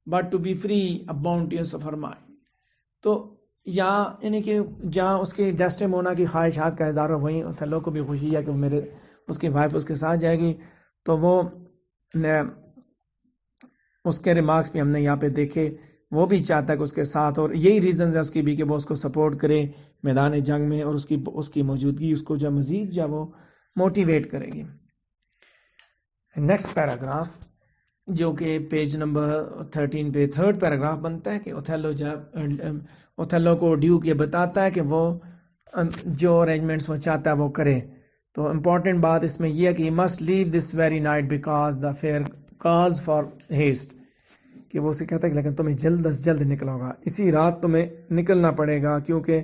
S1: but to be free bounteous of her mind. تو یہاں یعنی کہ جہاں اس کی ڈیسٹیمونا کی خواہشات کا اظہار ہو، وہیں اوتھیلو کو بھی خوشی ہے کہ وہ اس کی وائف اس کے ساتھ جائے گی. تو وہ اس کے ریمارکس بھی ہم نے یہاں پہ دیکھے. وہ بھی چاہتا ہے کہ اس کے ساتھ، اور یہی ریزنز ہے اس کی بھی کہ وہ اس کو سپورٹ کرے میدان جنگ میں، اور اس کی موجودگی اس کو جو مزید جو وہ موٹیویٹ کرے گی. نیکسٹ پیراگراف جو کہ پیج نمبر 13 پہ تھرڈ پیراگراف بنتا ہے کہ اوتھیلو کو ڈیوک یہ بتاتا ہے کہ وہ جو ارینجمنٹس وہ چاہتا ہے وہ کرے. تو امپورٹنٹ بات اس میں یہ ہے کہ he must leave this very night because the fair cause for haste. کہ وہ اسے کہتا ہے کہ لیکن تمہیں جلد از جلد نکلنا ہوگا، اسی رات تمہیں نکلنا پڑے گا، کیونکہ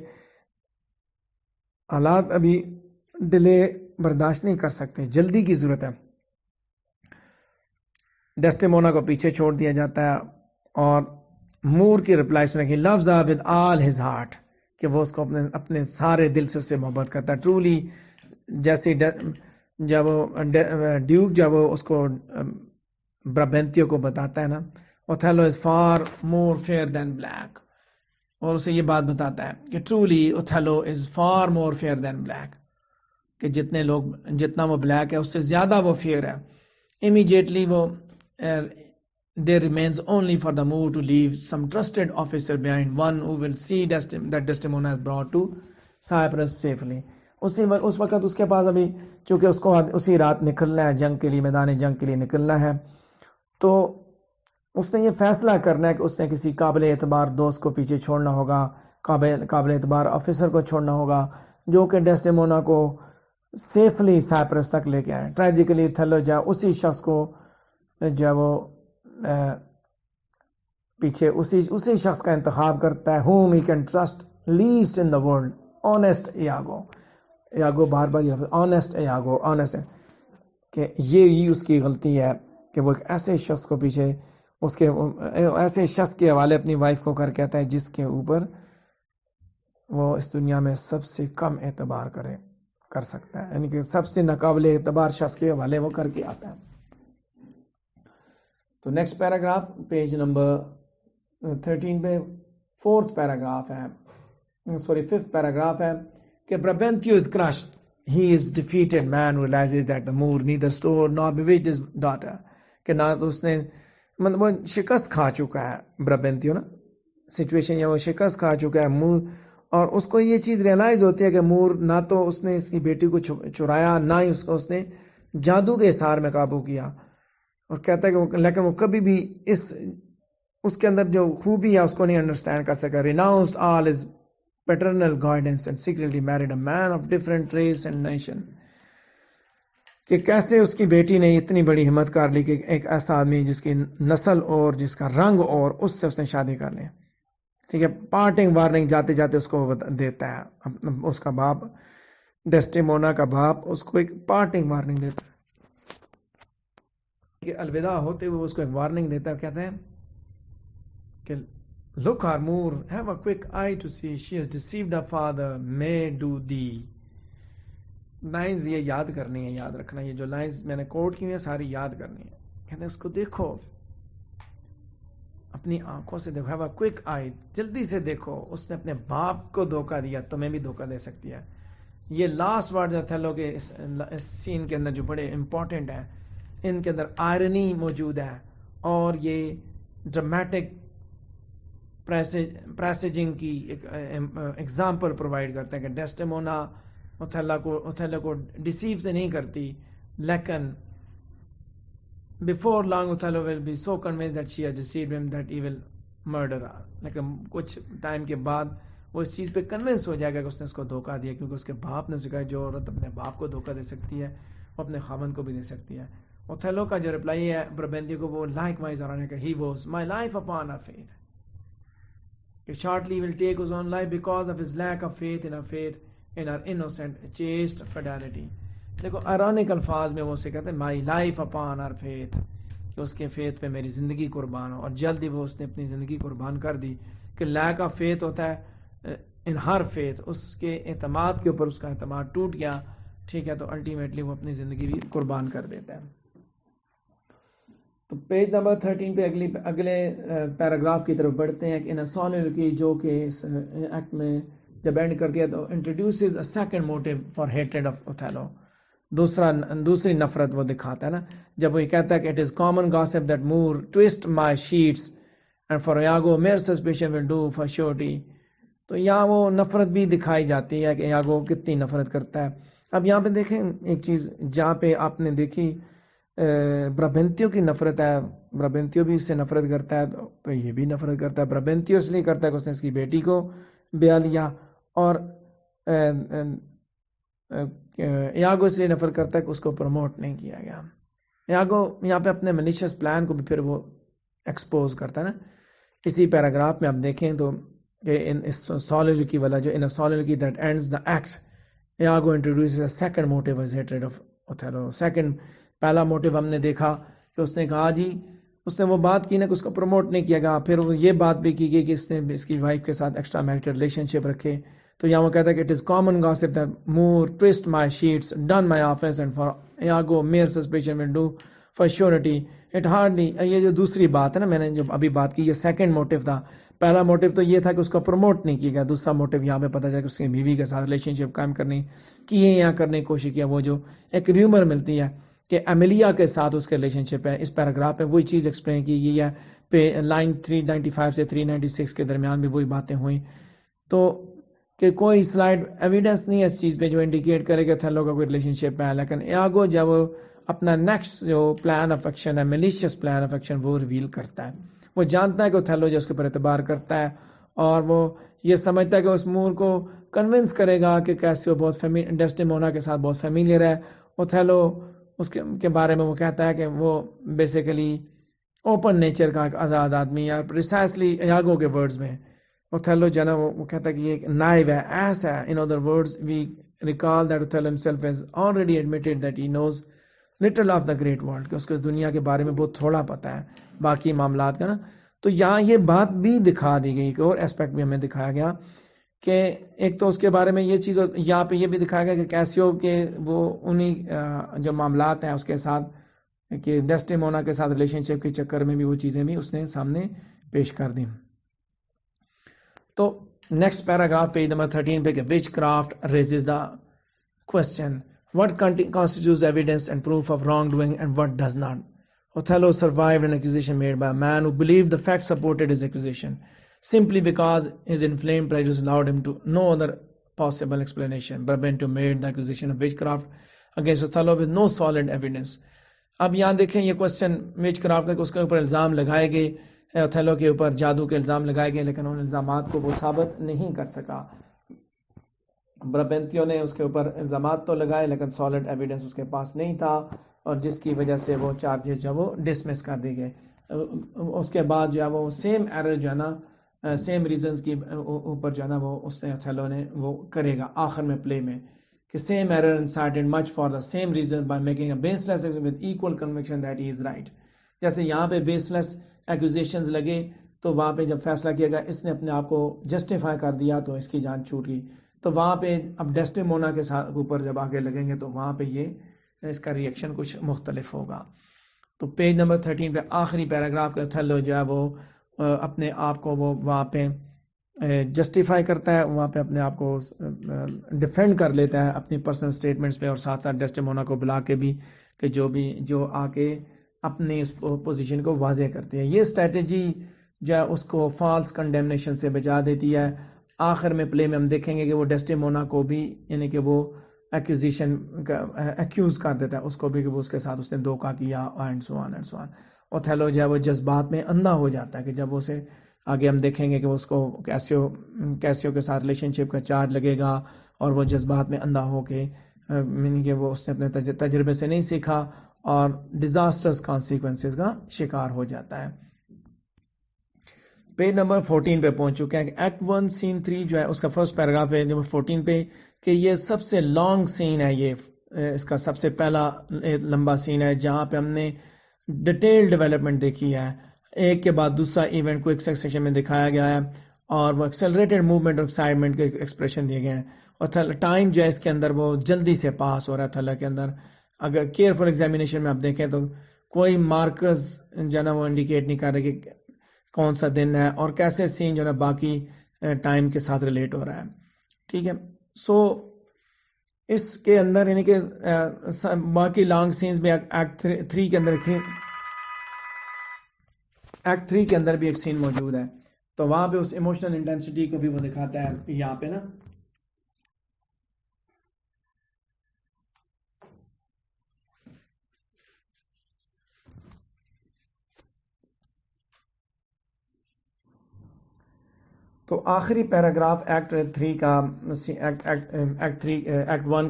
S1: حالات ابھی ڈیلے برداشت نہیں کر سکتے، جلدی کی ضرورت ہے. ڈیسٹیمونا کو پیچھے چھوڑ دیا جاتا ہے اور مور کی رپلائی سنے کہ loves her with all his heart, کہ وہ اس کو اپنے سارے دل سے اس سے محبت کرتا ہے. ٹرولی جیسے جب ڈیوک جب وہ اس کو برابنتیو کو بتاتا ہے نا Othello is far more fair than black, اور اسے یہ بات بتاتا ہے کہ truly Othello is far more fair than black, کہ جتنا وہ بلیک ہے اس سے زیادہ وہ فیئر ہے. امیڈیٹلی وہ there remains only for the Moor to leave some trusted officer behind, one who will see that Desdemona is brought to Cyprus safely. اس وقت اس کے پاس ابھی چونکہ اس کو اسی رات نکلنا ہے جنگ کے لیے، میدان جنگ کے لیے نکلنا ہے، تو اس نے یہ فیصلہ کرنا ہے کہ اس نے کسی قابل اعتبار دوست کو پیچھے چھوڑنا ہوگا، قابل اعتبار آفیسر کو چھوڑنا ہوگا جو کہ ڈیسڈیمونا کو سیفلی سائپرس تک لے کے آئے. ٹریجیکلی تھلو جا اسی شخص کو جو وہ پیچھے اسی شخص کا انتخاب کرتا ہے whom he can trust least in the world, honest ایاگو bar bar honest ایاگو honest ہے کہ یہ اس کی غلطی ہے کہ وہ ایک ایسے شخص کو پیچھے ایسے شخص کے حوالے اپنی وائف کو کر کہتا ہے جس کے اوپر وہ اس دنیا میں سب سے کم اعتبار کر سکتا ہے، یعنی کہ سب سے ناقابل اعتبار شخص کے حوالے وہ کر کے آتا ہے۔ تو نیکسٹ پیراگراف پیج نمبر 13 پہ ففتھ پیراگراف ہے کہ Brabantio is crushed, he is defeated, man realizes that the Moor neither stole nor bewitched his daughter، کہ نہ تو اس نے مطلب وہ شکست کھا چکا ہے Brabantio نا، سچویشن یہ وہ شکست کھا چکا ہے مور، اور اس کو یہ چیز ریئلائز ہوتی ہے کہ مور نہ تو اس نے اس کی بیٹی کو چرایا، نہ ہی اس نے جادو کے اثار میں قابو کیا، اور کہتا ہے کہ لیکن وہ کبھی بھی اس کے اندر جو خوبی ہے اس کو نہیں انڈرسٹینڈ کر سکا۔ renounced all his paternal guidance and secretly married a man of different race and nation، کہ کیسے اس کی بیٹی نے اتنی بڑی ہمت کر لی کہ ایک ایسا آدمی جس کی نسل اور جس کا رنگ اور اس سے اس نے شادی کر لی۔ ٹھیک ہے، پارٹنگ وارننگ جاتے جاتے اس کو دیتا ہے، اس کا باپ ڈیسٹیمونا کا باپ اس کو ایک پارٹنگ وارننگ دیتا ہے کہ الوداع ہوتے ہوئے اس کو ایک وارننگ دیتا ہے، کہتے ہیں کہ look her Moor, have a quick eye to see she has deceived her father, may do thee۔ Lines یہ یاد کرنی ہے، یاد رکھنا، یہ جو لائنز میں نے کوٹ کی ہیں ساری یاد کرنی ہے۔ کہتے ہیں اس کو دیکھو، اپنی آنکھوں سے دیکھو، have a quick eye، جلدی سے دیکھو، اس نے اپنے باپ کو دھوکہ دیا، تمہیں بھی دھوکہ دے سکتی ہے۔ یہ لاسٹ ورڈ جو تھے لوگ اس سین کے اندر جو بڑے امپورٹنٹ ہیں، ان کے اندر آئرنی موجود ہے اور یہ ڈرامیٹک پریسیجنگ کی ایک ایگزامپل پرووائڈ کرتے ہیں کہ ڈیسٹیمونا اوتھیلو کو ڈیسیو سے نہیں کرتی، لیکن before long Othello will be so convinced that she has deceived him that he will murder her، لیکن کچھ ٹائم کے بعد وہ اس چیز پہ کنونس ہو جائے گا کہ اس نے اس کو دھوکہ دیا، کیونکہ اس کے باپ نے سکھایا جو عورت اپنے باپ کو دھوکہ دے سکتی ہے وہ اپنے خاوند کو بھی دے سکتی ہے۔ اوتھیلو کا جو رپلائی ہے برابنتیو کو، وہ لائک وائز آ رہا ہے کہ he was my life upon her fate، کہ shortly will take his own life because of his lack of faith in her innocent chaste fidelity۔ دیکھو ارونک الفاظ میں وہ اسے کہتے ہیں my life upon Hare faith, کہ اس کے فیتھ پہ میری زندگی قربان ہو، اور جلدی وہ اس نے اپنی زندگی قربان کر دی، کہ لیک آف فیتھ ہوتا ہے ان ہر فیتھ، اس کے اعتماد کے اوپر اس کا اعتماد ٹوٹ گیا، ٹھیک ہے، تو الٹیمیٹلی وہ اپنی زندگی بھی قربان کر دیتا ہے۔ تو پیج نمبر 13 پہ اگلے پیراگراف کی طرف بڑھتے ہیں کہ ان سولنکی جو کہ اس ایکٹ میں جب اینڈ کر دیا تو introduces a second motive for hatred of Othello, دوسری نفرت وہ دکھاتا ہے نا، جب وہ یہ کہتا ہے کہ it is common gossip that Moor twixt my sheets and for Iago mere suspicion will do for surety, تو یہاں وہ نفرت بھی دکھائی جاتی ہے کہ یاگو کتنی نفرت کرتا ہے۔ اب یہاں پہ دیکھیں ایک چیز جہاں پہ آپ نے دیکھی برابنتیو کی نفرت ہے، برابنتیو بھی اس سے نفرت کرتا ہے، تو یہ بھی نفرت کرتا ہے۔ برابنتیو اس لیے کرتا ہے کہ اس نے اس کی بیٹی کو بیاہ لیا، اور یاگو اس لیے نفرت کرتا ہے کہ اس کو پروموٹ نہیں کیا گیا۔ یاگو یہاں پہ اپنے ملیشیس پلان کو بھی پھر وہ ایکسپوز کرتا ہے نا، اسی پیراگراف میں آپ دیکھیں تو کہ ان سولنکی والا جو in soliloquy that ends the act, Iago introduces a second motive as hatred of Othello. Second, پہلا موٹیو ہم نے دیکھا کہ اس نے کہا جی، اس نے وہ بات کی نا کہ اس کو پروموٹ نہیں کیا گیا، پھر یہ بات بھی کی گئی کہ اس نے اس کی وائف کے ساتھ ایکسٹرا میریٹل ریلیشن شپ رکھے، تو یہاں وہ کہتا ہے کہ it is common gossip that Moor twixt my sheets done my offence and for Iago mere suspicion will do for surety it hardly. یہ جو دوسری بات ہے نا، میں نے جو ابھی بات کی، یہ سیکنڈ موٹیو تھا۔ پہلا موٹیو تو یہ تھا کہ اس کو پروموٹ نہیں کیا گیا، دوسرا موٹیو یہاں پہ پتہ چلا کہ اس کی بیوی کے ساتھ ریلیشن شپ قائم کرنے کی یہاں کرنے کی کوشش کیا، وہ جو ایک ریومر ملتی ہے کہ ایملیا کے ساتھ اس کے ریلیشن شپ ہے۔ اس پیراگراف میں وہی چیز ایکسپلین کی گئی ہے، پہ لائن 395 سے 396 کے درمیان بھی وہی باتیں ہوئیں، تو کہ کوئی سلائڈ ایویڈنس نہیں ہے اس چیز پہ جو انڈیکیٹ کرے کہ اوتھیلو کا کوئی ریلیشن شپ ہے، لیکن یاگو جب اپنا نیکسٹ جو پلان آف ایکشن ہے، میلیشیس پلان آف ایکشن، وہ ریویل کرتا ہے۔ وہ جانتا ہے کہ اوتھیلو جو اس کے اوپر اعتبار کرتا ہے، اور وہ یہ سمجھتا ہے کہ اس مور کو کنونس کرے گا کہ کیسے وہ بہت ڈیسٹیمونا کے ساتھ بہت فیملیئر ہے۔ اوتھیلو اس کے بارے میں وہ کہتا ہے کہ وہ بیسیکلی اوپن نیچر کا ایک آزاد آدمی ہے، پریسائسلی یاگو کے ورڈز میں اوتھیلو جو ہے نا وہ کہتا ہے کہ یہ ایک نائب ہے، ایس ہے۔ In other words we recall that Othello himself has already admitted that he knows little of the great world, کہ اس کو اس دنیا کے بارے میں بہت تھوڑا پتہ ہے باقی معاملات کا نا۔ تو یہاں یہ بات بھی دکھا دی گئی، ایک اور اسپیکٹ بھی ہمیں دکھایا گیا کہ ایک تو اس کے بارے میں یہ چیز، یہاں پہ یہ بھی دکھایا گیا کہ کیسیو کے وہ انہی جو معاملات ہیں اس کے ساتھ، کہ ڈیسٹیمونا کے ساتھ ریلیشن شپ کے چکر میں بھی وہ چیزیں بھی اس نے سامنے پیش کر دیں. تو نیکسٹ پیراگراف پیج نمبر 13 پہ کہ which craft raises the question what constitutes evidence and proof of wrongdoing and what does not. Othello survived an accusation made by a man who believed the facts supported his accusation simply because his inflamed prejudice allowed him to no other possible explanation. Barbento made the accusation of witchcraft against Othello with no solid evidence. اب یہاں دیکھیں یہ question ویچ craft کا، اس کے اوپر الزام لگائے گئے، اوتھیلو کے اوپر جادو کے الزام لگائے گئے، لیکن ان الزامات کو وہ ثابت نہیں کر سکا. برابنتیو نے اس کے اوپر الزامات تو لگائے لیکن سالڈ ایویڈنس اس کے پاس نہیں تھا، اور جس کی وجہ سے وہ چارجز جو وہ ڈسمس کر دی گئے. اس کے بعد جو ہے وہ سیم ایرر جو ہے نا، سیم ریزنز کی اوپر جو ہے نا وہ اس نے اوتھیلو نے وہ کرے گا آخر میں پلے میں، کہ same error incited much for the same reason by making a baseless with equal conviction that he is right. جیسے یہاں پہ بیس لیس ایکوزیشنز لگے تو وہاں پہ جب فیصلہ کیا گیا اس نے اپنے آپ کو جسٹیفائی کر دیا تو اس کی جان چھوٹ گئی. تو وہاں پہ اب ڈیسٹیمونا کے ساتھ اوپر جب آگے لگیں گے تو وہاں پہ یہ اس کا ریئیکشن کچھ مختلف ہوگا. تو پیج نمبر 13 پہ آخری پیراگراف کا اوتھیلو جو ہے وہ اپنے آپ کو وہ وہاں پہ جسٹیفائی کرتا ہے، وہاں پہ اپنے آپ کو ڈیفینڈ کر لیتا ہے اپنی پرسنل سٹیٹمنٹس پہ، اور ساتھ ساتھ ڈیسٹیمونا کو بلا کے بھی کہ جو آ کے اپنی اس پوزیشن کو واضح کرتے ہیں. یہ اسٹریٹجی جو ہے اس کو فالس کنڈیمنیشن سے بچا دیتی ہے. آخر میں پلے میں ہم دیکھیں گے کہ وہ ڈیسٹیمونا کو بھی یعنی کہ وہ ایکیوز کر دیتا ہے اس کو بھی کہ وہ اس کے ساتھ اس نے دھوکہ کیا اینڈ سو آن. اوتھیلو جو ہے وہ جذبات میں اندھا ہو جاتا ہے کہ جب اسے آگے ہم دیکھیں گے کہ اس کو کیسیو کے ساتھ ریلیشن شپ کا چارج لگے گا، اور وہ جذبات میں اندھا ہو کے یعنی کہ وہ اس نے اپنے تجربے سے نہیں سیکھا اور ڈیزاسٹرز کانسیکوینسز کا شکار ہو جاتا ہے. پیج نمبر 14 پہ پہنچ چکے ہیں. ایکٹ 1 سین 3 جو ہے اس کا فرسٹ پیراگراف ہے نمبر 14 پہ کہ یہ سب سے لانگ سین ہے، یہ اس کا سب سے پہلا لمبا سین ہے جہاں پہ ہم نے ڈیٹیل ڈیولپمنٹ دیکھی ہے، ایک کے بعد دوسرا ایونٹ کو ایک سیکشن میں دکھایا گیا ہے، اور وہ ایکسلریٹڈ موومنٹ اور ایکسائٹمنٹ کے ایکسپریشن دیے گئے ہیں، اور ٹائم جو ہے اس کے اندر وہ جلدی سے پاس ہو رہا ہے. تھلا کے اندر اگر کیئرفل ایگزامینیشن میں آپ دیکھیں تو کوئی مارکرز جو ہے نا وہ انڈیکیٹ نہیں کر رہے کہ کون سا دن ہے اور کیسے سین جو ہے نا باقی ٹائم کے ساتھ ریلیٹ ہو رہا ہے. ٹھیک ہے، سو اس کے اندر یعنی کہ باقی لانگ سینز میں ایکٹ 3 کے اندر بھی ایک سین موجود ہے، تو وہاں پہ اس ایموشنل انٹینسٹی کو بھی وہ دکھاتا ہے یہاں پہ نا. تو آخری پیراگراف ایکٹ 1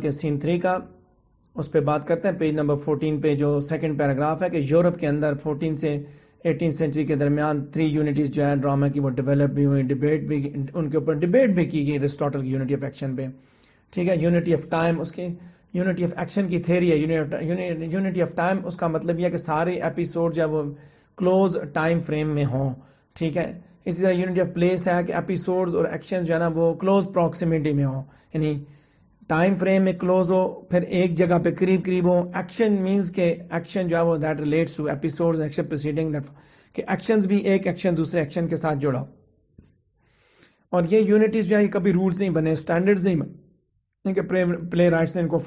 S1: کے سین 3 کا، اس پہ بات کرتے ہیں. پیج نمبر 14 پہ جو سیکنڈ پیراگراف ہے کہ یورپ کے اندر 14 سے 18 سینچری کے درمیان 3 یونٹیز جو ہے ڈرامہ کی وہ ڈیولپ بھی ہوئی، ان کے اوپر ڈبیٹ بھی کی گئی ایرسٹاٹل کی یونٹی آف ایکشن پہ. ٹھیک ہے، یونٹی آف ٹائم اس کی یونٹی آف ایکشن کی تھیوری ہے. یونٹی آف ٹائم اس کا مطلب یہ ہے کہ سارے ایپیسوڈ جو ہے وہ کلوز ٹائم فریم میں ہوں. ٹھیک ہے، اسی طرح یونٹی آف پلیس ہے کہ ایپیسوڈز اور ایکشن جو ہے نا وہ کلوز پراکسیمیٹی میں ہوں، یعنی ٹائم فریم میں کلوز ہو، پھر ایک جگہ پہ قریب ہو. ایکشن مینز کہ ایکشن جو ہے وہ that relates to episodes action proceeding, کہ ایکشنز بھی ایک ایکشن دوسرے ایکشن کے ساتھ جڑا. اور یہ یونٹیز جو ہے کبھی رولز نہیں بنے، اسٹینڈرڈز نہیں بنے کہ پلے رائٹس نے ان کو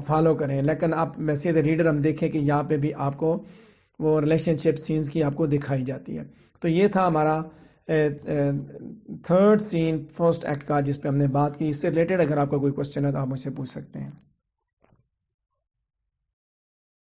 S1: فالو کریں. لیکن آپ ویسے ریڈر ہم دیکھیں کہ یہاں پہ بھی آپ کو وہ ریلیشن شپ سینز کی آپ کو دکھائی جاتی ہے. تو یہ تھا ہمارا تھرڈ سین فرسٹ ایکٹ کا جس پہ ہم نے بات کی. اس سے ریلیٹڈ اگر آپ کا کوئی کوشچن ہے تو آپ مجھ سے پوچھ سکتے ہیں.